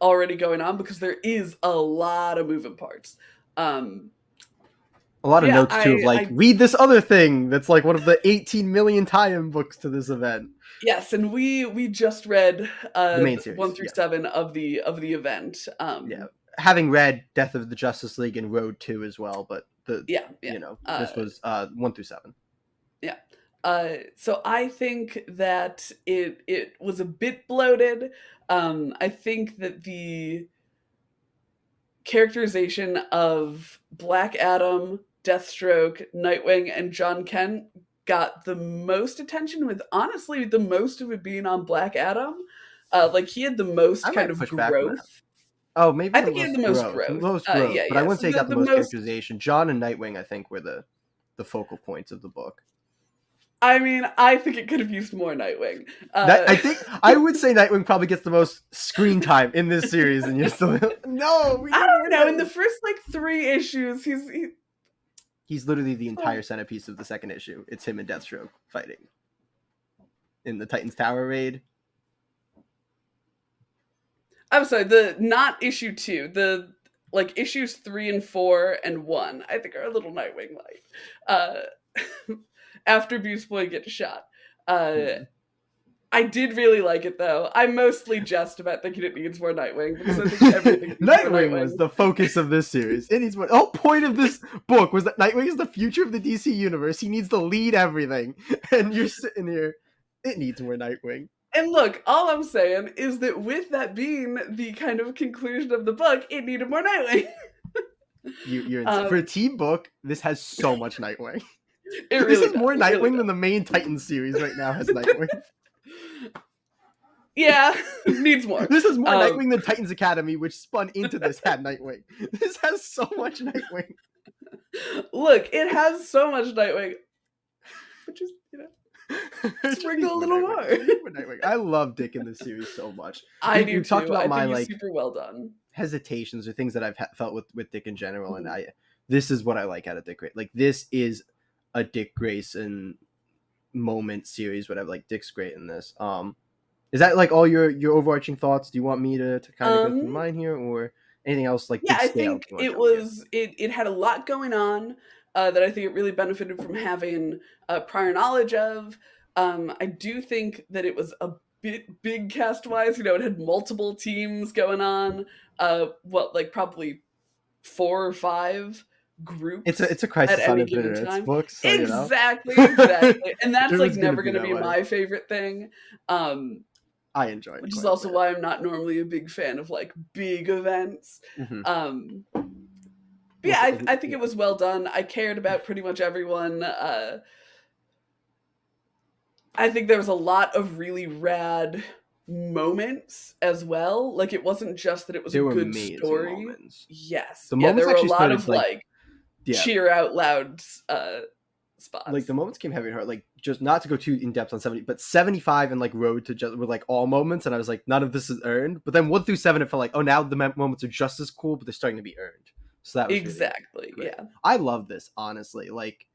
already going on, because there is a lot of moving parts. Um, a lot of yeah, notes too of like I read this other thing that's like one of the 18 million tie-in books to this event. yes, and we just read The main one series, through yeah, seven of the event. yeah. Having read Death of the Justice League and Road 2 as well, but the Yeah, yeah, this was 1 through 7. yeah. So I think that it was a bit bloated. I think that the characterization of Black Adam, Deathstroke, Nightwing, and John Kent got the most attention, with honestly the most of it being on Black Adam. Like, he had the I most kind might of push back on that. growth. Oh, maybe I the think he had most the most growth, growth. Yeah, but I yeah. wouldn't So say he got the the most most. characterization. John and Nightwing, I think, were the focal points of the book. I mean, I think it could have used more Nightwing. That Uh, I think I would say Nightwing probably gets the most screen time in this series, and you're still no, we I need more don't know. In the Nightwing. first like 3 issues, He's literally the oh, entire centerpiece of the second issue. It's him and Deathstroke fighting in the Titans Tower raid. I'm sorry. The not issue 2. The like issues 3 and 4 and 1. I think are a little Nightwing light. Uh, after Beast Boy gets shot. Hmm. I did really like it though. I mostly jest about thinking it needs more Nightwing, because I think everything needs more Nightwing was Nightwing. the focus of this series. It needs more. The whole point of this book was that Nightwing is the future of the DC universe. He needs to lead everything, and you're sitting here. It needs more Nightwing. And look, all I'm saying is that with that being the kind of conclusion of the book, it needed more Nightwing. You're insane. For a um, team book, this has so much Nightwing. it This really is does. more It really Nightwing than does. the main Titans series right now has Nightwing. Yeah, needs more. This is more Um, Nightwing than Titans Academy, which spun into this had Nightwing. This has so much Nightwing. look, it has so much Nightwing, but just It just sprinkle needs a more little Nightwing. more. It needs more Nightwing. I love Dick in this series so much. I We, do we've talked too. about I my think he's like super well done. hesitations or things that I've felt with Dick in general, and Mhm. this is what I like out of Dick Grayson. Like this is a Dick Grayson moment series. Whatever. Like Dick's great in this. Is that like all your overarching thoughts? Do you want me to kind of go through Um, mine here, or anything else like yeah, big I scale think you want to it jump in? was it had a lot going on that I think it really benefited from having prior knowledge of. I do think that it was a bit big cast wise. It had multiple teams going on. What, like probably 4 or 5 groups It's a at Crisis on any Infinite given Earths time. book, so Exactly, it exactly, and that's like was gonna never be going to that be way. my favorite thing. Um, I enjoyed it which is quite a also bit. why I'm not normally a big fan of like big events. Mm-hmm. Um, but Well, yeah, I think yeah. it was well done. I cared about pretty much everyone. I think there was a lot of really rad moments as well. Like, it wasn't just that it was a There were good amazing story. moments. Yes, The yeah, moments there were a actually lot of started like like yeah, cheer out loud like spots. the moments came heavy and hard. Like just not to go too in depth on 70, but 75 and like Road to just were like all moments, and I was like none of this is earned. But then 1 through 7, it felt like oh now the moments are just as cool, but they're starting to be earned. So that was really Exactly. great. Yeah. I love this honestly. Like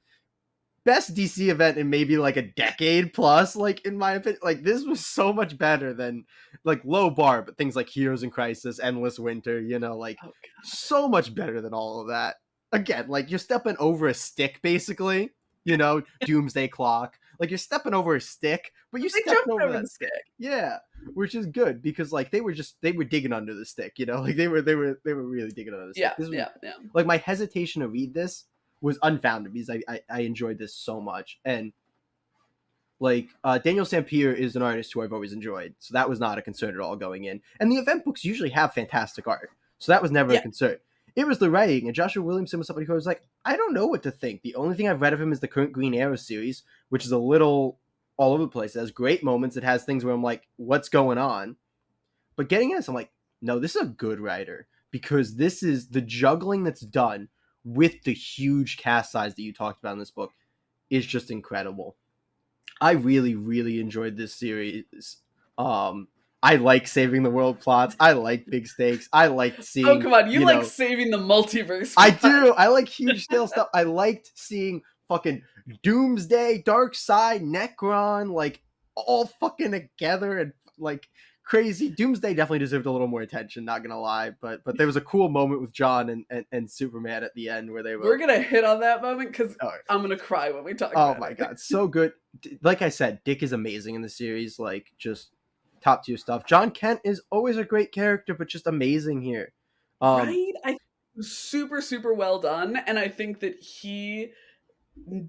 best DC event in maybe like a decade plus, like in my opinion. Like this was so much better than like low bar, but things like Heroes in Crisis, Endless Winter, like Oh, so much better than all of that. Again, like you're stepping over a stick basically, Doomsday Clock. Like you're stepping over a stick, but you're they stepping jumped over over that the stick. stick. Yeah. Which is good because like they were digging under the stick, like they were really digging under the stick. Yeah. This was Yeah. Yeah. like my hesitation to read this was unfounded because I enjoyed this so much. And like Daniel Sampier is an artist who I've always enjoyed, so that was not a concern at all going in. And the event books usually have fantastic art, so that was never a Yeah. concern. It was the writing, and Joshua Williamson was somebody who I was like, I don't know what to think. The only thing I've read of him is the current Green Arrow series, which is a little all over the place. It has great moments. It has things where I'm like, what's going on? But getting in this, I'm like, no, this is a good writer, because this is the juggling that's done with the huge cast size that you talked about in this book is just incredible. I really, really enjoyed this series. Um, I like saving the world plots. I like big stakes. I liked Oh, seeing, come on. You you like know, saving the multiverse I plot. do. I like huge scale stuff. I liked seeing fucking Doomsday, Darkseid, Necron, like all fucking together and like crazy. Doomsday definitely deserved a little more attention, not gonna lie. But there was a cool moment with John and Superman at the end where they We're were, going to hit on that moment because oh, I'm going to cry when we talk oh about my it. god, so good. Like I said, Dick is amazing in the series, like just top tier stuff. John Kent is always a great character, but just amazing here. Right? I think it was super, super well done. And I think that he,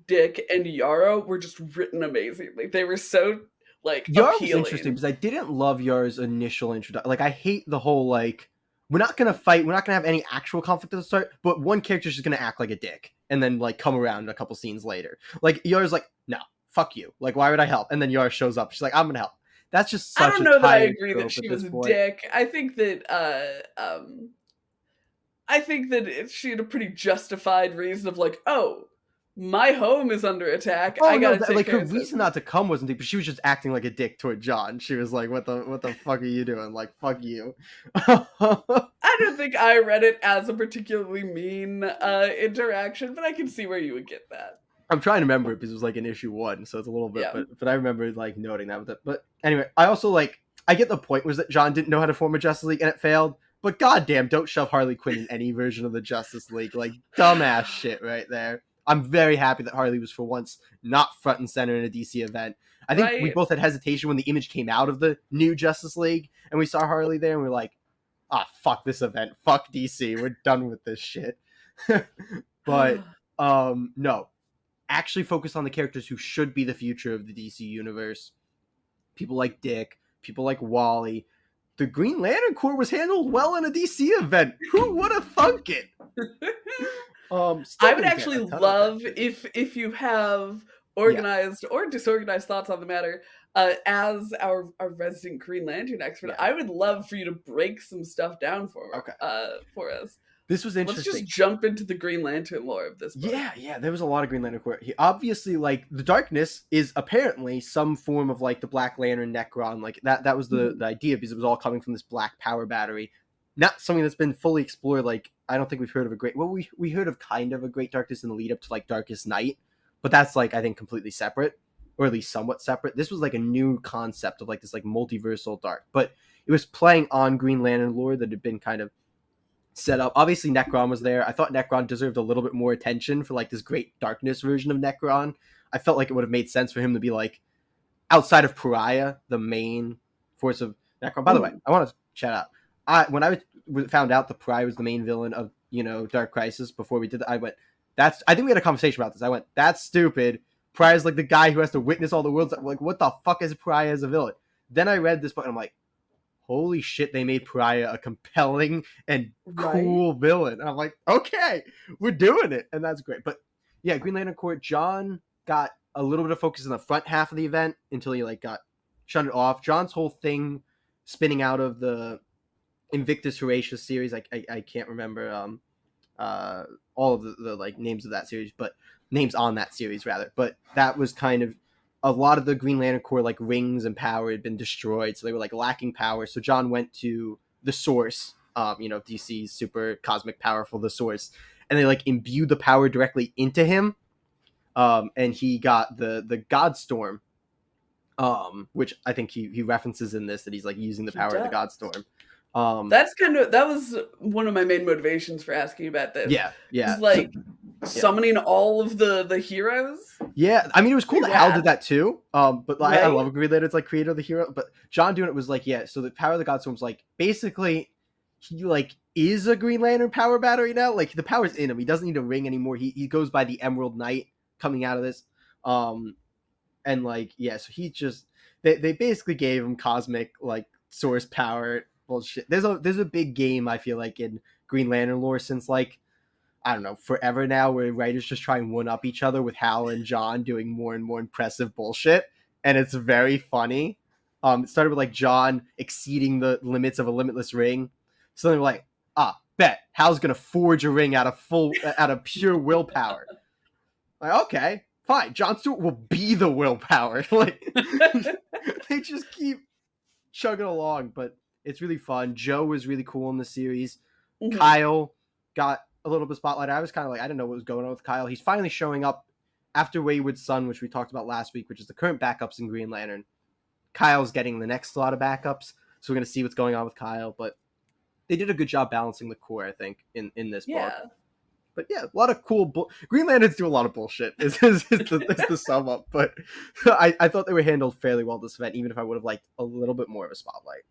Dick, and Yarrow were just written amazingly. They were so, like, Yar was interesting appealing. because I didn't love Yar's initial introduction. Like, I hate the whole, like, we're not going to fight, we're not going to have any actual conflict at the start, but one character's just going to act like a dick and then, like, come around a couple scenes later. Like, Yar's like, no, fuck you. Like, why would I help? And then Yar shows up. She's like, I'm going to help. That's just I such don't a know that I tired agree that trope at she this was a point. dick. I think that she had a pretty justified reason of like, oh, my home is under attack. Oh I no, gotta take like her care of reason something. not to come wasn't dick, but she was just acting like a dick toward John. She was like, what the fuck are you doing? Like, fuck you. I don't think I read it as a particularly mean interaction, but I can see where you would get that. I'm trying to remember it because it was like in issue 1, so it's a little bit, Yeah. but I remember like noting that with it. But anyway, I also like, I get the point was that John didn't know how to form a Justice League and it failed. But goddamn, don't shove Harley Quinn in any version of the Justice League. Like dumbass shit right there. I'm very happy that Harley was for once not front and center in a DC event. I think we Right? both had hesitation when the image came out of the new Justice League and we saw Harley there and we are like, ah, fuck this event. Fuck DC. We're done with this shit. But no, actually focus on the characters who should be the future of the DC universe. People like Dick, people like Wally. The Green Lantern Corps was handled well in a DC event. Who would have thunk it? Still I would didn't get actually a ton of love attention. if you have Yeah, organized or disorganized thoughts on the matter. As our resident Green Lantern expert, yeah. I would love for you to break some stuff down Okay. for us. This was Let's just interesting. jump into the Green Lantern lore of this book. Yeah, there was a lot of Green Lantern Corps. He obviously, like, the darkness is apparently some form of like the Black Lantern Necron. Like that was the idea, because it was all coming from this black power battery. Not something that's been fully explored. Like, I don't think we've heard of a great, well, we heard of kind of a Great Darkness in the lead up to like Darkest Night, but that's like, I think, completely separate, or at least somewhat separate. This was like a new concept of like this like multiversal dark, but it was playing on Green Lantern lore that had been kind of set up. Obviously, Necron was there. I thought Necron deserved a little bit more attention for like this Great Darkness version of Necron. I felt like it would have made sense for him to be like outside of Pariah, the main force of Necron. By the way, I want to shout out. When I found out that Pariah was the main villain of Dark Crisis before we did that, I went, "That's." I think we had a conversation about this. I went, "That's stupid." Pariah's like the guy who has to witness all the worlds. Like, what the fuck is Pariah as a villain? Then I read this book and I'm like, holy shit, they made Pariah a compelling and Right? cool villain. And I'm like, okay, we're doing it. And that's great. But yeah, Green Lantern Corps, John got a little bit of focus in the front half of the event until he like got shunted off. John's whole thing spinning out of the Invictus Horatius series, I can't remember all of the like names of that series, but names on that series rather. But that was kind of a lot of the Green Lantern Corps like rings and power had been destroyed, so they were like lacking power. So John went to the Source, DC's super cosmic powerful, the Source, and they like imbued the power directly into him, and he got the Godstorm, which I think he references in this, that he's like using the He power of the does. Godstorm. That was one of my main motivations for asking about this. Yeah. Was like Yeah. summoning all of the heroes. Yeah, I mean, it was cool that Hal Rad. did that too. But like, I Right? love a Green Lantern's like creator of the hero. But John doing it was like, yeah. So the power of the Godstorm's like basically he like is a Green Lantern power battery now. Like the power's in him. He doesn't need a ring anymore. He goes by the Emerald Knight coming out of this. And like yeah, so he just they basically gave him cosmic like source power bullshit. There's a big game I feel like in Green Lantern lore since like I don't know, forever now, where writers just try and one up each other with Hal and John doing more and more impressive bullshit, and it's very funny. It started with like John exceeding the limits of a limitless ring, So they're like, bet Hal's gonna forge a ring out of pure willpower. Like, okay, fine. Jon Stewart will be the willpower. Like, they just keep chugging along, but it's really fun. Joe was really cool in the series. Mhm. Kyle got a little bit of spotlight. I was kind of like, I didn't know what was going on with Kyle. He's finally showing up after Wayward Son, which we talked about last week, which is the current backups in Green Lantern. Kyle's getting the next lot of backups, so we're going to see what's going on with Kyle, but they did a good job balancing the core, I think, in this book. But yeah, a lot of cool Green Lanterns do a lot of bullshit is the sum up, but I thought they were handled fairly well this event, even if I would have liked a little bit more of a spotlight.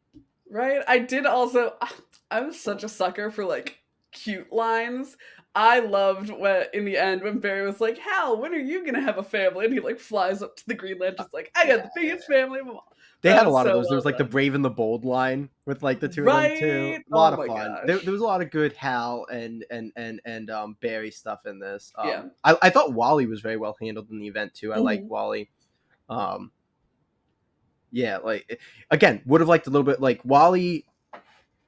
Right? I did also, I was such a sucker for like cute lines. I loved when in the end when Barry was like, Hal, when are you gonna have a family? And he like flies up to the Green Lantern's like, I got the biggest family of them all. They That had a was lot of so those. There was well like the done. Brave and the Bold line with like the two of them too. Right? A lot Oh of my fun. gosh. There was a lot of good Hal and Barry stuff in this. Yeah. I thought Wally was very well handled in the event too. I like Mhm. Wally. Yeah, like again, would have liked a little bit like Wally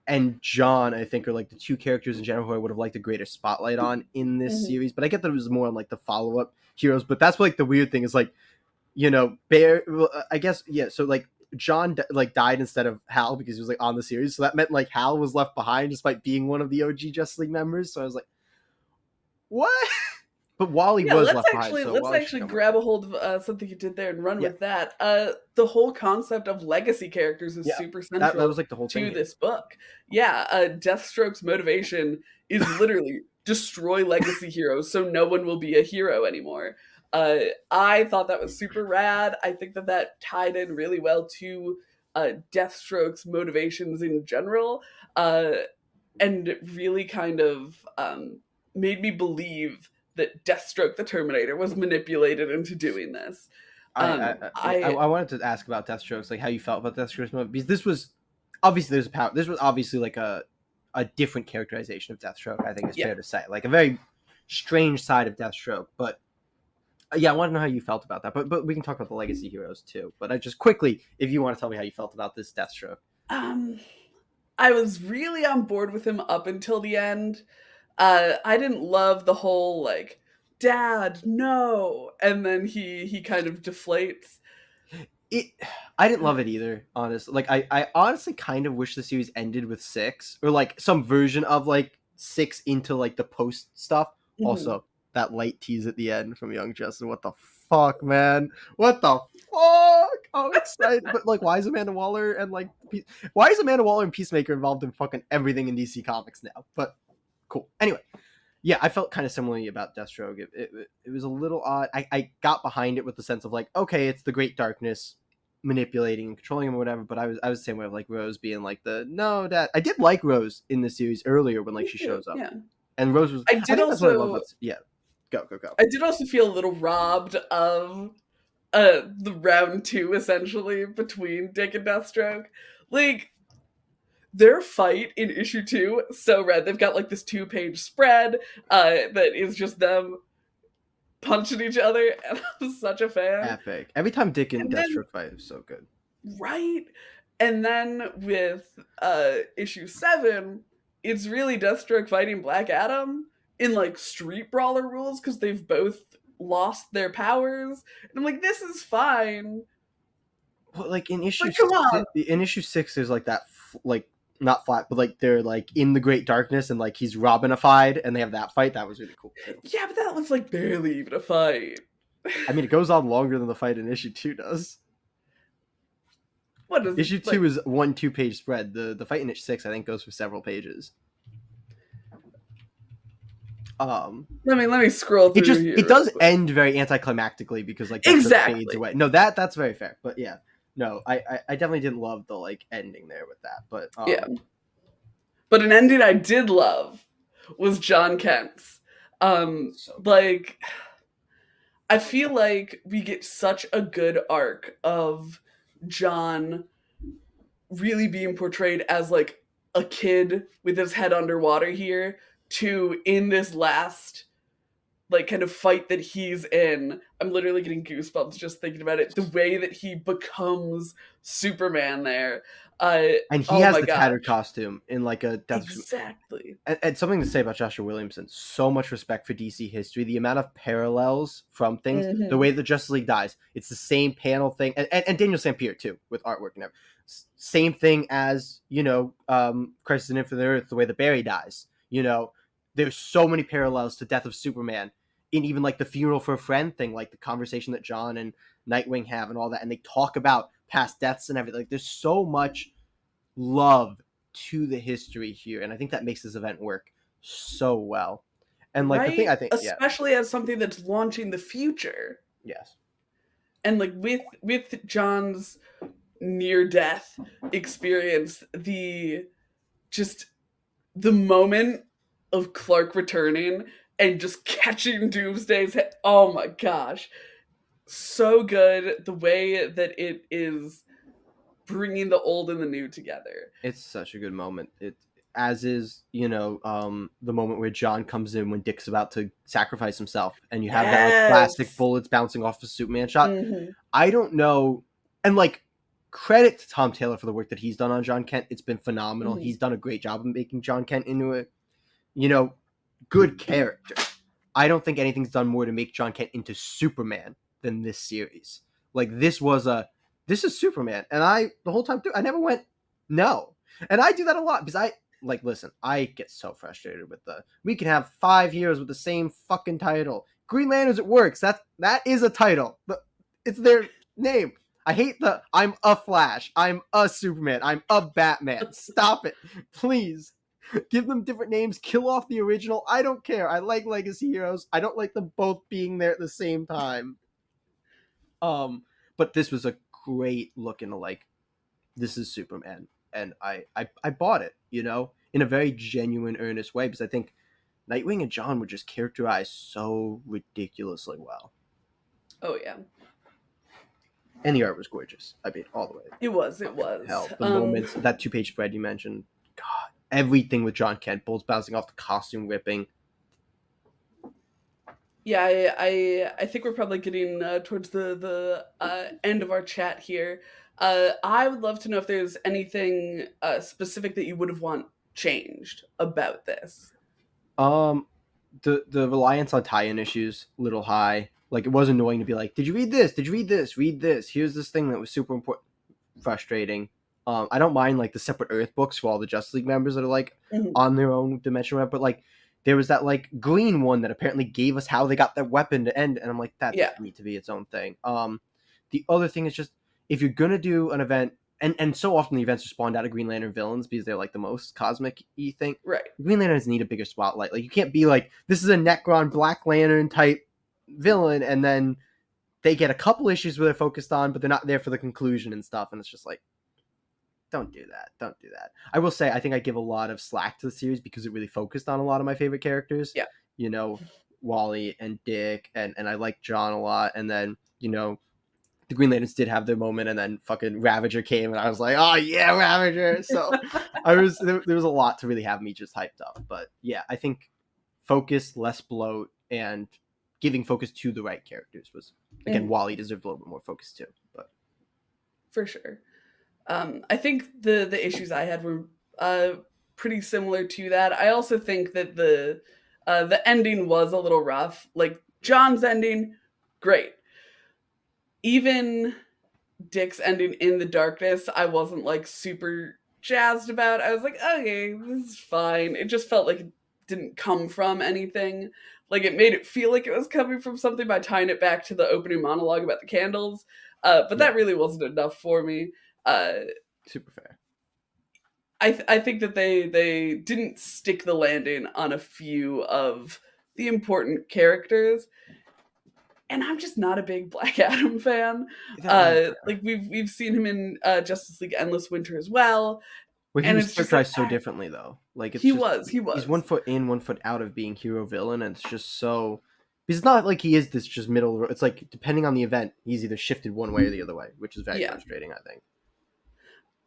and John, I think, are like the two characters in general who I would have liked a greater spotlight on in this Mhm. series. But I get that it was more on like the follow-up heroes. But that's like the weird thing is like, Bear. Well, I guess yeah. So like John like died instead of Hal because he was like on the series. So that meant like Hal was left behind despite being one of the OG Justice League members. So I was like, what? But Wally Yeah, was left behind, so let's Wally should actually come grab around. a hold of something you did there and run Yeah, with that. The whole concept of legacy characters is yeah. super That was central like the whole thing to here. this book. Yeah, Deathstroke's motivation is literally destroy legacy heroes so no one will be a hero anymore. I thought that was super rad. I think that that tied in really well to Deathstroke's motivations in general, uh, and really kind of made me believe that Deathstroke the Terminator was manipulated into doing this. I wanted to ask about Deathstroke's, like how you felt about Deathstroke's movie, because this was obviously there's a power. This was obviously like a different characterization of Deathstroke. I think is Yeah. fair to say, like a very strange side of Deathstroke. But yeah, I want to know how you felt about that. But we can talk about the legacy heroes too. But I just quickly, if you want to tell me how you felt about this Deathstroke. Um, I was really on board with him up until the end. I didn't love the whole like, Dad, no, and then he kind of deflates. I didn't love it either, honestly. Like I honestly kind of wish the series ended with 6 or like some version of like 6 into like the post stuff. Mhm. Also, that light tease at the end from Young Justin. What the fuck, man? What the fuck? I'm excited. But like, why is Amanda Waller and like why is Amanda Waller and Peacemaker involved in fucking everything in DC Comics now? But cool. Anyway, yeah, I felt kind of similarly about Deathstroke. It was a little odd. I got behind it with the sense of like, okay, it's the Great Darkness manipulating and controlling him or whatever. But I was the same way of like Rose being like the no that I did like Rose in the series earlier when like Me she too. shows up, Yeah. and Rose was. I I did think that's what I love also about. Yeah, go. I did also feel a little robbed of the round two essentially between Dick and Deathstroke. Like their fight in issue 2 so rad. They've got like this 2-page spread that is just them punching each other, and I'm such a fan. Epic. Every time Dick and And then Deathstroke fight is so good. right, and then with issue 7, it's really Deathstroke fighting Black Adam in like street brawler rules because they've both lost their powers. And I'm like, this is fine. But like Like, come on. in issue 6, there's like that like not flat, but like they're like in the Great Darkness and like he's Robinified and they have that fight. That was really cool too. Yeah, but that was like barely even a fight. I mean, it goes on longer than the fight in issue 2 does. What is Issue like, 2 is 1 2-page spread. The fight in issue 6 I think goes for several pages. let me scroll through here. It does end very anticlimactically because like Exactly. fades away. No, that's very fair. But yeah, no, I definitely didn't love the like ending there with that. But Yeah. But an ending I did love was John Kent's. So Like I feel like we get such a good arc of John really being portrayed as like a kid with his head underwater here to in this last like kind of fight that he's in. I'm literally getting goosebumps just thinking about it. The way that he becomes Superman there. And he Oh has my the tattered gosh. costume in like a death. Exactly. And something to say about Joshua Williamson. So much respect for DC history. The amount of parallels from things. The Hmm. way the Justice League dies. It's the same panel thing. And Daniel St. Pierre, too, with artwork and everything. Same thing as, Crisis on Infinite Earth, the way the Barry dies. There's so many parallels to Death of Superman. In even like the funeral for a friend thing, like the conversation that John and Nightwing have and all that. And they talk about past deaths and everything. Like, there's so much love to the history here, and I think that makes this event work so well. And like the thing Right? I think, yeah, Especially as something that's launching the future. yes, And like with John's near death experience, the just the moment of Clark returning and just catching Doomsday's head. Oh my gosh. So good. The way that it is bringing the old and the new together. it's such a good moment. It as is, the moment where John comes in when Dick's about to sacrifice himself, and you have that like classic Yes. bullets bouncing off the Superman shot. Hmm. I don't know, and like credit to Tom Taylor for the work that he's done on John Kent. It's been phenomenal. Hmm. He's done a great job of making John Kent into a, you know, good character. I don't think anything's done more to make John Kent into Superman than this series. Like this is Superman, and the whole time through I never went no, and I do that a lot because listen, I get so frustrated with we can have 5 years with the same fucking title. Green Lanterns, it works. That is a title. It's their name. I hate I'm a Flash. I'm a Superman. I'm a Batman. Stop it, please. Give them different names. Kill off the original. I don't care. I like legacy heroes. I don't like them both being there at the same time. But this was a great look into like this is Superman, and I bought it. In a very genuine, earnest way because I think Nightwing and John were just characterized so ridiculously well, Oh yeah. and the art was gorgeous. I mean, all the way. It was. It was. Hell, the moments that 2-page spread you mentioned. God, everything with John Kent, bullets bouncing off the costume whipping. Yeah, I think we're probably getting towards the end of our chat here. I would love to know if there's anything specific that you would have want changed about this. Um, the reliance on tie-in issues a little high. Like it was annoying to be like, did you read this? Did you read this? Read this. Here's this thing that was super important. Frustrating. I don't mind like the separate Earth books for all the Justice League members that are like Mhm. on their own dimension, but like there was that like green one that apparently gave us how they got that weapon to end, and I'm like, that Yeah, doesn't need to be its own thing. The other thing is just if you're gonna do an event, and so often the events are spawned out of Green Lantern villains because they're like the most cosmic-y thing. right. Green Lanterns need a bigger spotlight. Like you can't be like this is a Necron Black Lantern type villain, and then they get a couple issues where they're focused on, but they're not there for the conclusion and stuff. And it's just like, don't do that. Don't do that. I will say, I think I give a lot of slack to the series because it really focused on a lot of my favorite characters. Yeah. Wally and Dick, and I like John a lot. And then, the Green Lanterns did have their moment, and then fucking Ravager came, and I was like, oh yeah, Ravager. So there was a lot to really have me just hyped up. But yeah, I think focus, less bloat, and giving focus to the right characters was, again, Wally deserved a little bit more focus too. But For sure. I think the issues I had were pretty similar to that. I also think that the ending was a little rough. Like John's ending, great. Even Dick's ending in the darkness, I wasn't like super jazzed about. I was like, okay, this is fine. It just felt like it didn't come from anything. Like it made it feel like it was coming from something by tying it back to the opening monologue about the candles. But yeah, that really wasn't enough for me. Uh, super fair. I think that they didn't stick the landing on a few of the important characters, and I'm just not a big Black Adam fan. Like we've seen him in Justice League Endless Winter as well, Well, he and was it's just like characterized so differently though. Like it's he just was he he's one was foot in, one foot out of being hero villain, and it's just so. Because it's not like he is this just middle. It's like depending on the event, he's either shifted one way or the other way, which is very yeah. frustrating. I think.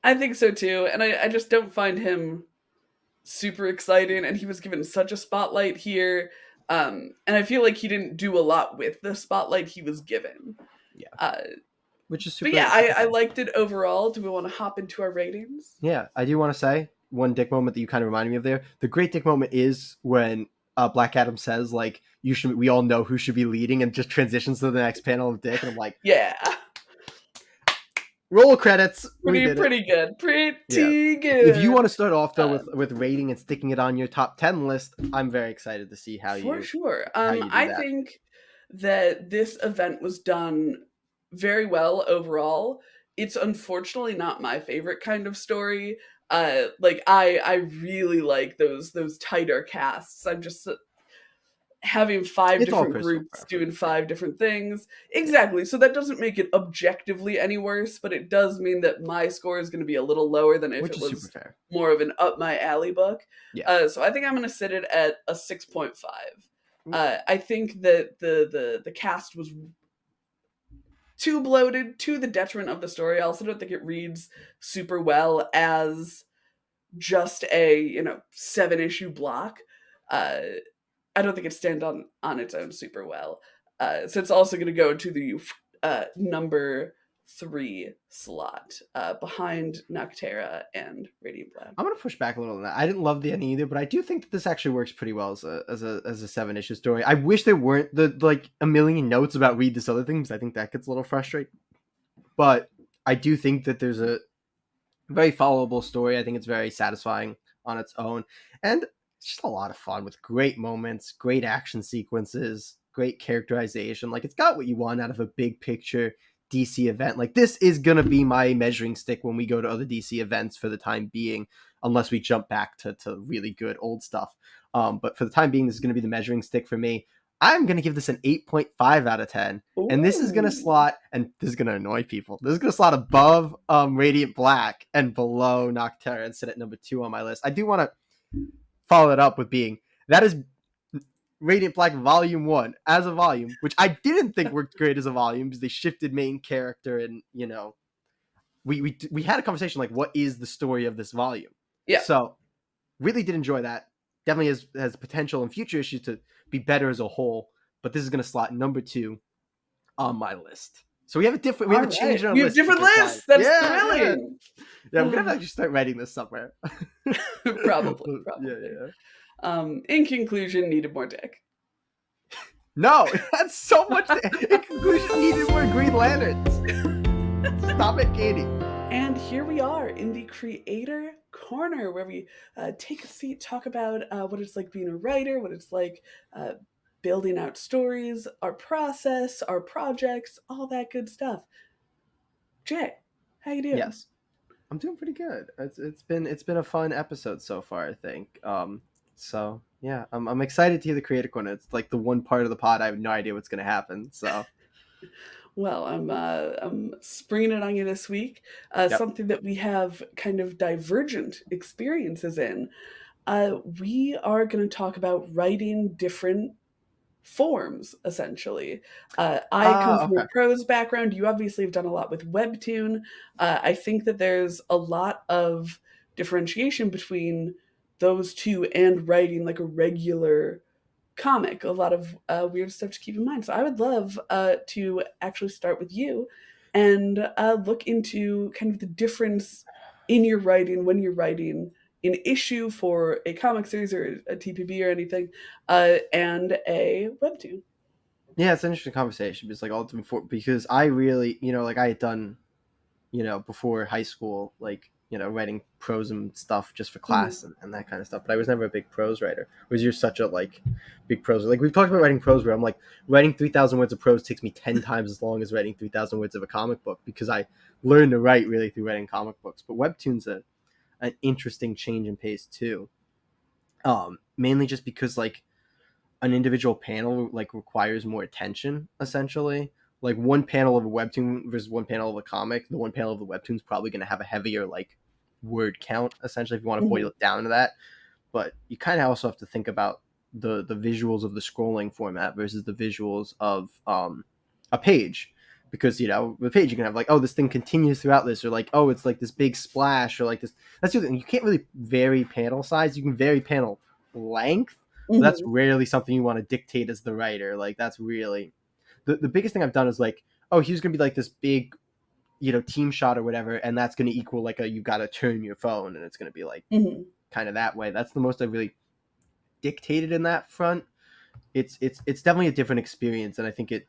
I think so too, and I just don't find him super exciting, and he was given such a spotlight here. And I feel like he didn't do a lot with the spotlight he was given. Yeah, Uh, which is but yeah, super super I fun. liked it overall. Do we want to hop into our ratings? Yeah, I do want to say one dick moment that you kind of reminded me of there. The great dick moment is when Black Adam says like you should. We all know who should be leading, and just transitions to the next panel of Dick, and I'm like, Yeah, roll credits. We did it. pretty good, Yeah. pretty If you want to good. start off though Um, with rating and sticking it on your top 10 list, I'm very excited to see for sure. how you do I that. think that this event was done very well overall. It's unfortunately not my favorite kind of story. Like I really like those tighter casts. I'm just having five It's all different personal groups doing preference. Yeah. five different things. Yeah. Exactly. So that doesn't make it objectively any worse, but it does mean that my score is going to be a little lower than if Which it is super was fair. more of an up my alley book. Yeah. So I think I'm going to sit it at a 6.5. Mm. I think that the cast was too bloated to the detriment of the story. I also don't think it reads super well as just a 7 issue block. Uh, I don't think it stands on its own super well. So it's also going to go to the number 3 slot behind Noctera and Radiant Black. I'm gonna push back a little on that. I didn't love the ending either, but I do think that this actually works pretty well as a 7 issue story. I wish there weren't the like a million notes about read this other thing because I think that gets a little frustrating. But I do think that there's a very followable story. I think it's very satisfying on its own, and it's just a lot of fun with great moments, great action sequences, great characterization. Like it's got what you want out of a big picture DC event. Like this is gonna be my measuring stick when we go to other DC events for the time being, unless we jump back to really good old stuff. But for the time being, this is gonna be the measuring stick for me. I'm gonna give this an 8.5 out of 10. And this is going to Ooh. slot, and this is going to annoy people. This is going to slot above Radiant Black and below Noctera and sit at number 2 on my list. I do want to follow it up with being that is Radiant Black Volume 1 as a volume, which I didn't think worked great as a volume because they shifted main character and, we had a conversation like, what is the story of this volume? Yeah. So, really did enjoy that. Definitely has potential in future issues to be better as a whole, but this is going to slot number 2 on my list. So we have a change in our We have list. different lists. That's Yeah. thrilling. I'm gonna actually start writing this somewhere. Probably. Yeah. In conclusion, needed more Dick. No, that's so much. In conclusion, needed more Green Lanterns. Stop it, Katie. And here we are in the creator corner where we take a seat, talk about what it's like being a writer, what it's like building out stories, our process, our projects, all that good stuff. Jay, how you doing? Yes, I'm doing pretty good. It's been a fun episode so far, I think. So yeah, I'm excited to hear the creator corner. It's like the one part of the pod I have no idea what's gonna happen. So Well, I'm springing it on you this week. yep. Something that we have kind of divergent experiences in. We are going to talk about writing different forms, essentially. I come from a Okay. prose background. You obviously have done a lot with webtoon. I think that there's a lot of differentiation between those two and writing like a regular comic. A lot of weird stuff to keep in mind. So I would love to actually start with you and look into kind of the difference in your writing when you're writing an issue for a comic series or a TPB or anything, and a webtoon. Yeah, it's an interesting conversation because like ultimately because I really like I had done before high school, like, writing prose and stuff just for Mhm. class and that kind of stuff. But I was never a big prose writer. Was you're such a like big prose? Like we've talked about writing prose, where I'm like writing 3,000 words of prose takes me 10 times as long as writing 3,000 words of a comic book because I learned to write really through writing comic books. But webtoons an interesting change in pace too. Mainly just because like an individual panel like requires more attention essentially. Like one panel of a webtoon versus one panel of a comic, the one panel of the webtoon is probably going to have a heavier like word count essentially if you want to boil Mhm. it down to that. But you kind of also have to think about the visuals of the scrolling format versus the visuals of a page, because with a page you can have like, oh, this thing continues throughout this, or like, oh, it's like this big splash, or like this. That's the other thing, you can't really vary panel size. You can vary panel length, but that's Mhm. rarely something you want to dictate as the writer. Like that's really the biggest thing I've done is like, oh, here's gonna be like this big, team shot or whatever, and that's gonna equal like a you gotta turn your phone, and it's gonna be like Mhm. kind of that way. That's the most I've really dictated in that front. It's definitely a different experience, and I think it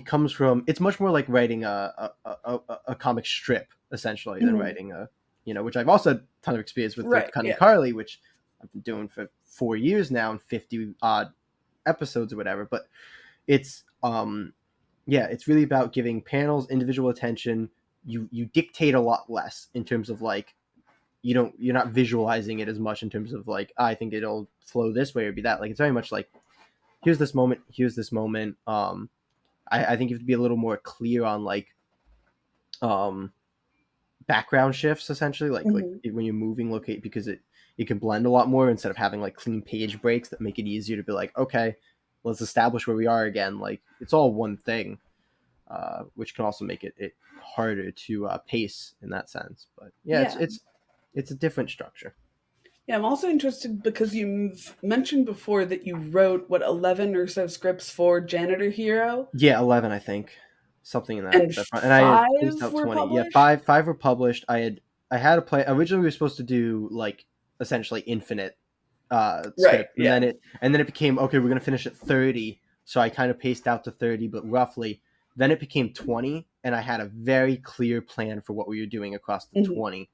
comes from, it's much more like writing a comic strip essentially than Mhm. writing a, which I've also had a ton of experience with Right. Cunning Yeah. Carly, which I've been doing for 4 years now and 50 odd episodes or whatever. But it's yeah, it's really about giving panels individual attention. You dictate a lot less in terms of like, you're not visualizing it as much in terms of like, I think it'll flow this way or be that. Like it's very much like, here's this moment, here's this moment. I think you have to be a little more clear on like um background shifts essentially, like Mhm. when you're moving locate, because it can blend a lot more instead of having like clean page breaks that make it easier to be like, okay, let's establish where we are again. Like it's all one thing, which can also make it harder to pace in that sense. But yeah, Yeah. it's a different structure. Yeah, I'm also interested because you've mentioned before that you wrote what 11 or so scripts for Janitor Hero, Yeah, 11 I think, something in and that front, and I had paced 5 out were 20. Yeah, published. five were published. I had a play originally. We were supposed to do like essentially infinite Right. script, Yeah. and then it became, okay, we're gonna finish at 30. So I kind of paced out to 30, but roughly. Then it became 20, and I had a very clear plan for what we were doing across the Mhm. 20.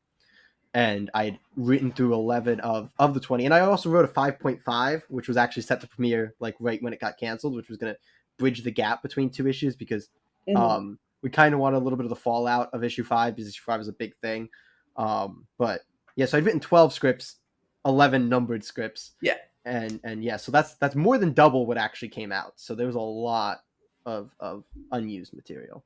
And I had written through 11 of the 20, and I also wrote a 5.5, which was actually set to premiere like right when it got canceled, which was gonna bridge the gap between two issues, because Mhm. we kind of wanted a little bit of the fallout of issue 5, because issue 5 is a big thing. But yeah, so I'd written 12 scripts, 11 numbered scripts, Yeah. and yeah, so that's more than double what actually came out. So there was a lot of unused material.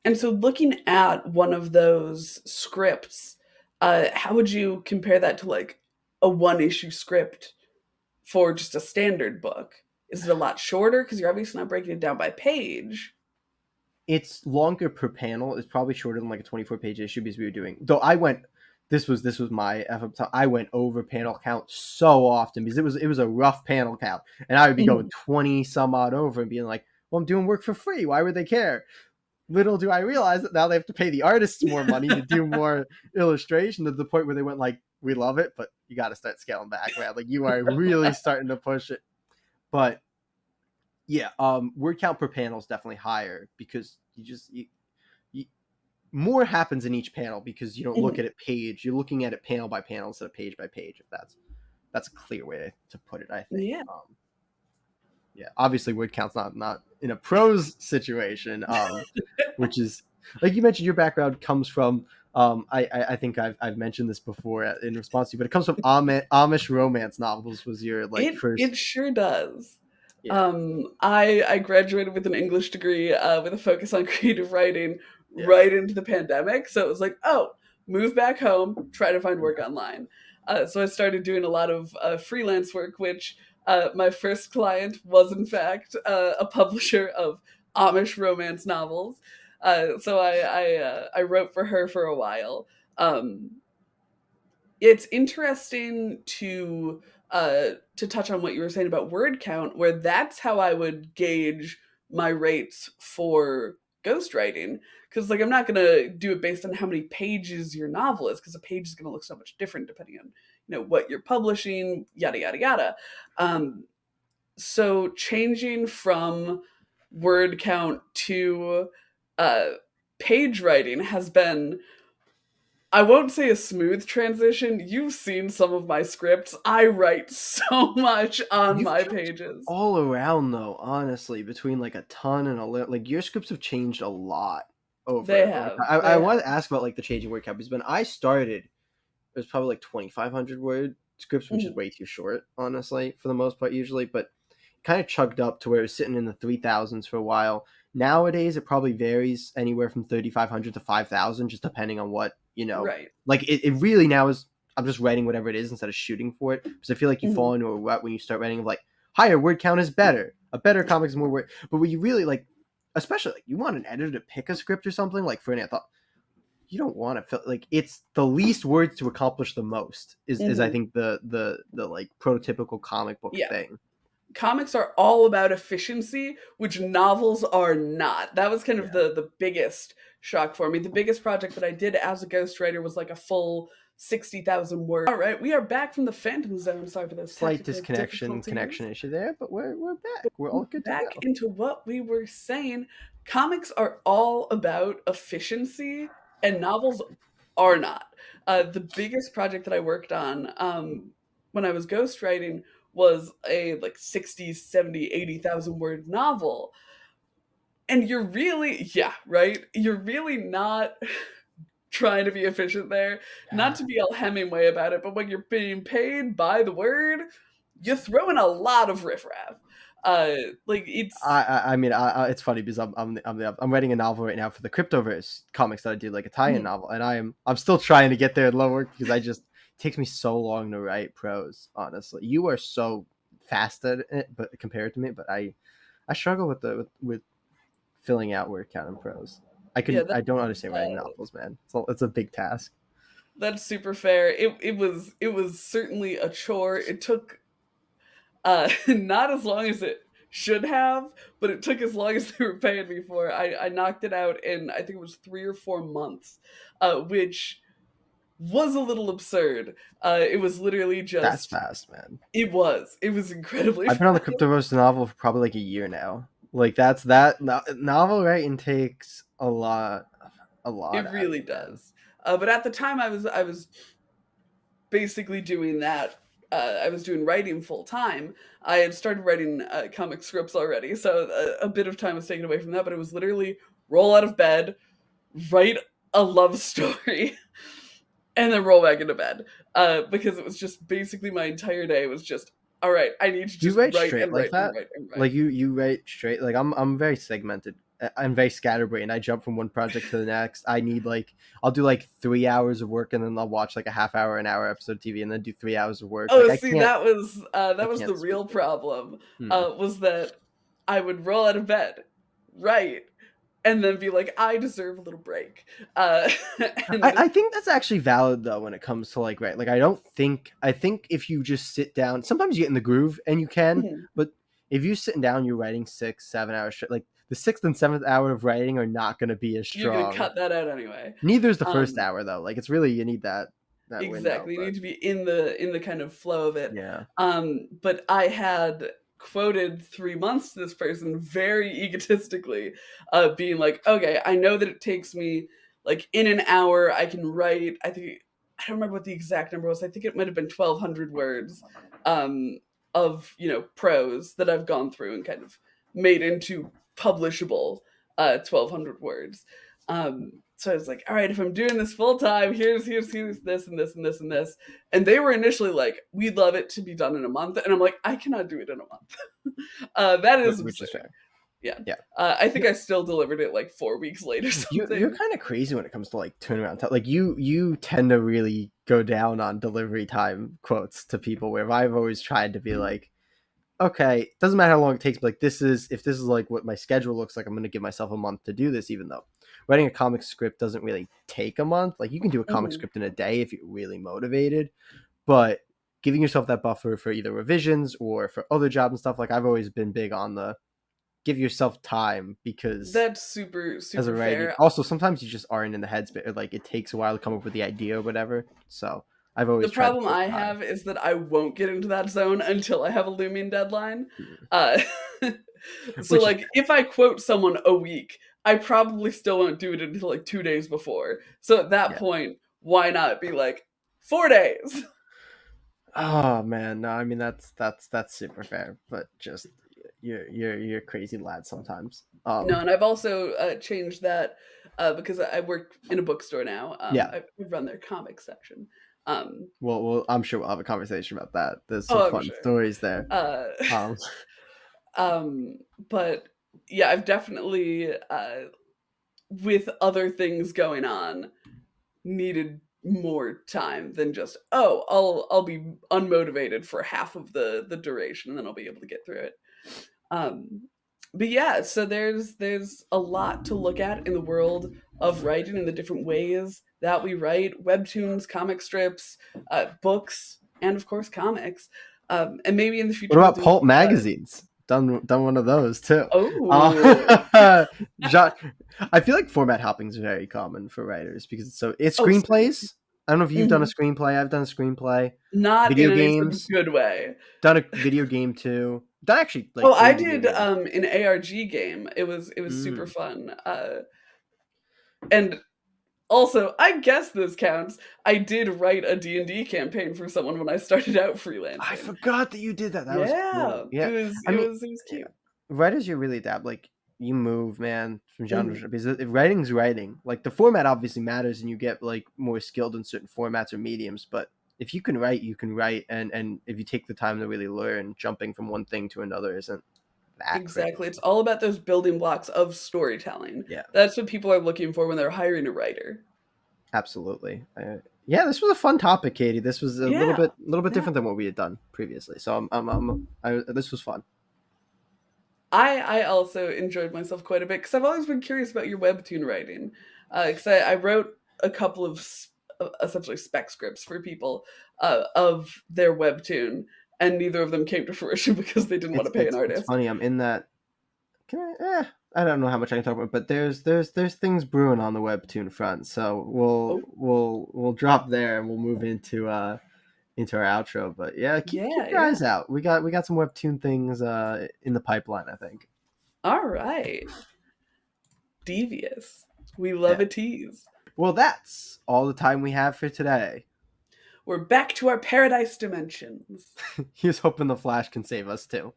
And so looking at one of those scripts, how would you compare that to like a one issue script for just a standard book? Is it a lot shorter? Because you're obviously not breaking it down by page. It's longer per panel. It's probably shorter than like a 24-page issue, because we were doing, though I went, this was my F up top. I went over panel count so often because it was a rough panel count, and I would be going Mhm. 20 some odd over and being like, well, I'm doing work for free, why would they care? Little do I realize that now they have to pay the artists more money to do more illustration, to the point where they went like, we love it, but you got to start scaling back, man. Like you are really starting to push it. But yeah, word count per panel is definitely higher, because you, more happens in each panel, because you don't look Mhm. at it page, you're looking at it panel by panel instead of page by page, if that's a clear way to put it, I think. Yeah. Yeah, obviously word count's not in a prose situation, which is, like you mentioned, your background comes from, I think I've mentioned this before in response to you, but it comes from Amish romance novels, was your like It first. sure does. Yeah, I graduated with an English degree with a focus on creative writing yeah. right into the pandemic. So it was like, oh, move back home, try to find work online. So I started doing a lot of freelance work, which my first client was, in fact, a publisher of Amish romance novels. So I wrote for her for a while. Um, it's interesting to touch on what you were saying about word count, where that's how I would gauge my rates for ghostwriting. Because like I'm not gonna do it based on how many pages your novel is, because a page is gonna look so much different depending on what you're publishing, yada yada yada. Um, so changing from word count to uh, page writing has been, I won't say a smooth transition. You've seen some of my scripts. I write so much on You've my jumped pages. all around though, honestly, between like a ton and a little. Like your scripts have changed a lot over time. I They want to have. ask about like the changing word count, because when I started, it was probably like 2,500 word scripts, which is Mhm. way too short, honestly, for the most part usually. But kind of chugged up to where it was sitting in the 3,000s for a while. Nowadays, it probably varies anywhere from 3,500 to 5,000, just depending on what, Right. like it really now is, I'm just writing whatever it is instead of shooting for it. Because I feel like you Mhm. fall into a rut when you start writing of like, higher word count is better. A better comic is more word. But when you really like, especially like you want an editor to pick a script or something, like for any, I thought, you don't want to feel like it's the least words to accomplish the most is I Mhm. think the like prototypical comic book Yeah. thing. Comics are all about efficiency, which novels are not. That was kind of Yeah. the biggest shock for me. The biggest project that I did as a ghostwriter was like a full 60,000 words. All right, we are back from the Phantom Zone. Sorry for those Slight technical disconnection difficulties. connection issue there, but we're back. We're all good to Back go. into what we were saying. Comics are all about efficiency, and novels are not. The biggest project that I worked on when I was ghostwriting was a like 60, 70, 80,000 word novel. And you're really, yeah, right? You're really not trying to be efficient there. Not Yeah. to be all Hemingway about it, but when you're being paid by the word, you throw in a lot of riffraff. Uh, like it's I mean, it's funny because I'm writing a novel right now for the Cryptoverse comics that I do, like a tie-in mhm, novel, and I'm still trying to get there in low work because it takes me so long to write prose. Honestly, you are so fast at it, but compared to me, but I struggle with with filling out word count in prose. yeah, I don't understand writing novels, man. It's a big task. that's super fair. It was certainly a chore. It took not as long as it should have, but it took as long as they were paying me for. I knocked it out in I think it was 3 or 4 months, which was a little absurd. It was literally That's just fast, man. it was incredibly I've been on the fast. Cryptoverse novel for probably like a year now. Like that novel writing takes a lot It out of really you, man. does. But at the time, I was basically doing that. I was doing writing full time. I had started writing comic scripts already, so a bit of time was taken away from that. But it was literally roll out of bed, write a love story, and then roll back into bed. Because it was just basically my entire day was just all right. I need to You just write write straight and like write and that? write and write. Like you write straight? Like I'm very segmented. I'm very scatterbrained. I jump from one project to the next. I need like I'll do like 3 hours of work and then I'll watch like a half hour, an hour episode of TV and then do 3 hours of work. Like Oh, see, I that was the can't switch real it. problem. Hmm. Was that I would roll out of bed, right, and then be like, I deserve a little break. Uh, and I think that's actually valid though when it comes to like right. Like I think if you just sit down, sometimes you get in the groove and you can, mhm, but if you're sitting down, you're writing 6, 7 hours straight. Like the sixth and seventh hour of writing are not going to be as you're gonna strong. cut that out anyway. Neither is the first Um, hour though. Like it's really you need that window. Exactly. You But need to be in the kind of flow of it. yeah, But I had quoted 3 months to this person very egotistically, being like, okay, I know that it takes me like in an hour, I can write, I don't remember what the exact number was. I think it might have been 1,200 words um, of, prose that I've gone through and kind of made into publishable 1,200 words. So I was like, all right, if I'm doing this full time, here's this and this and this and this. And they were initially like, we'd love it to be done in a month. And I'm like, I cannot do it in a month. That is which is absurd. fair. Yeah. Yeah. I think I still delivered it like 4 weeks late or You're something. kind of crazy when it comes to like turnaround time. Like you tend to really go down on delivery time quotes to people. Where I've always tried to be like, okay, doesn't matter how long it takes, but like if this is like what my schedule looks like, I'm gonna give myself a month to do this, even though writing a comic script doesn't really take a month. Like you can do a comic Mhm. script in a day if you're really motivated, but giving yourself that buffer for either revisions or for other jobs and stuff, like I've always been big on the give yourself time because That's super, as a super writer, fair. also sometimes you just aren't in the headspace, or like it takes a while to come up with the idea or whatever. So I've The always tried to problem put I time. have is that I won't get into that zone until I have a looming deadline. Mm. Uh, so, Which is like, if I quote someone a week, I probably still won't do it until like 2 days before. So at that yeah. point, why not be like 4 days? Oh man, no, I mean that's super fair, but just you're a crazy lad sometimes. No, and I've also changed that because I work in a bookstore now. Yeah. I run their comic section. Um, Well, I'm sure we'll have a conversation about that. There's some oh, I'm fun sure. stories there. Uh, Um, but yeah, I've definitely with other things going on needed more time than just I'll be unmotivated for half of the duration and then I'll be able to get through it. Um, but yeah, so there's a lot to look at in the world of writing and the different ways that we write webtoons, comic strips, books, and of course comics. And maybe in the What future we'll about do. pulp magazines? Done one of those too. Oh, Ja- I feel like format hopping is very common for writers because it's oh, certainly. screenplays. I don't know if you've done a Mhm. screenplay. I've done a screenplay. Not in Video any sort of games. good way. Done a video game too. Done actually Oh, like I three video did games. an ARG game. It was super Mm. fun. And also, I guess this counts. I did write a D&D campaign for someone when I started out I freelancing. forgot that you did that. That was Yeah, cool. it Yeah, was I it mean, was it was cute. writers, you really adapt. Like you move, man, from genre Mhm. because if writing's writing. Like the format obviously matters, and you get like more skilled in certain formats or mediums. But if you can write, you can write, and if you take the time to really learn, jumping from one thing to another isn't that Exactly. crazy. It's all about those building blocks of storytelling. Yeah, That's what people are looking for when they're hiring a writer. absolutely. Yeah, this was a fun topic, Katie. This was a Yeah. little bit Yeah. different than what we had done previously. So this was fun. I also enjoyed myself quite a bit because I've always been curious about your webtoon writing. Because I wrote a couple of essentially spec scripts for people of their webtoon, and neither of them came to fruition because they didn't want to pay an It's artist. funny. I'm in that. Can I don't know how much I can talk about, but there's things brewing on the webtoon front. So Oh, we'll drop there and we'll move into our outro. But yeah, keep yeah, your yeah. eyes out. We got some webtoon things in the pipeline, I think. All right. Devious. We Yeah. love a tease. Well, that's all the time we have for today. We're back to our paradise dimensions. Here's hoping the Flash can save us too.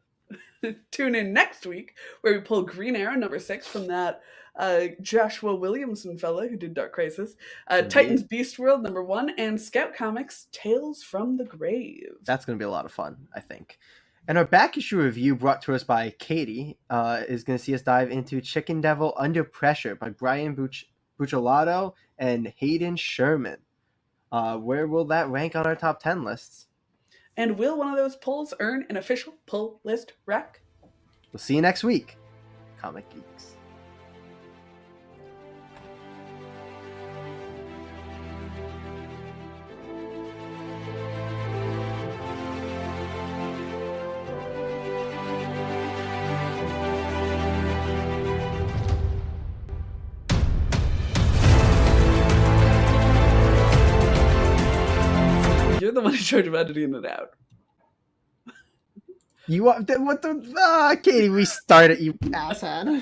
Tune in next week where we pull Green Arrow #6 from that Joshua Williamson fella who did Dark Crisis, Titans Indeed. Beast World #1, and Scout Comics Tales from the Grave. That's going to be a lot of fun, I think. And our back issue review, brought to us by Katie, is going to see us dive into Chicken Devil Under Pressure by Brian Buccellato and Hayden Sherman. Where will that rank on our top 10 lists? And will one of those pulls earn an official pull list rec? We'll see you next week, Comic Geeks. You're the one in charge of editing it out. You what the Katie? We started, you asshat.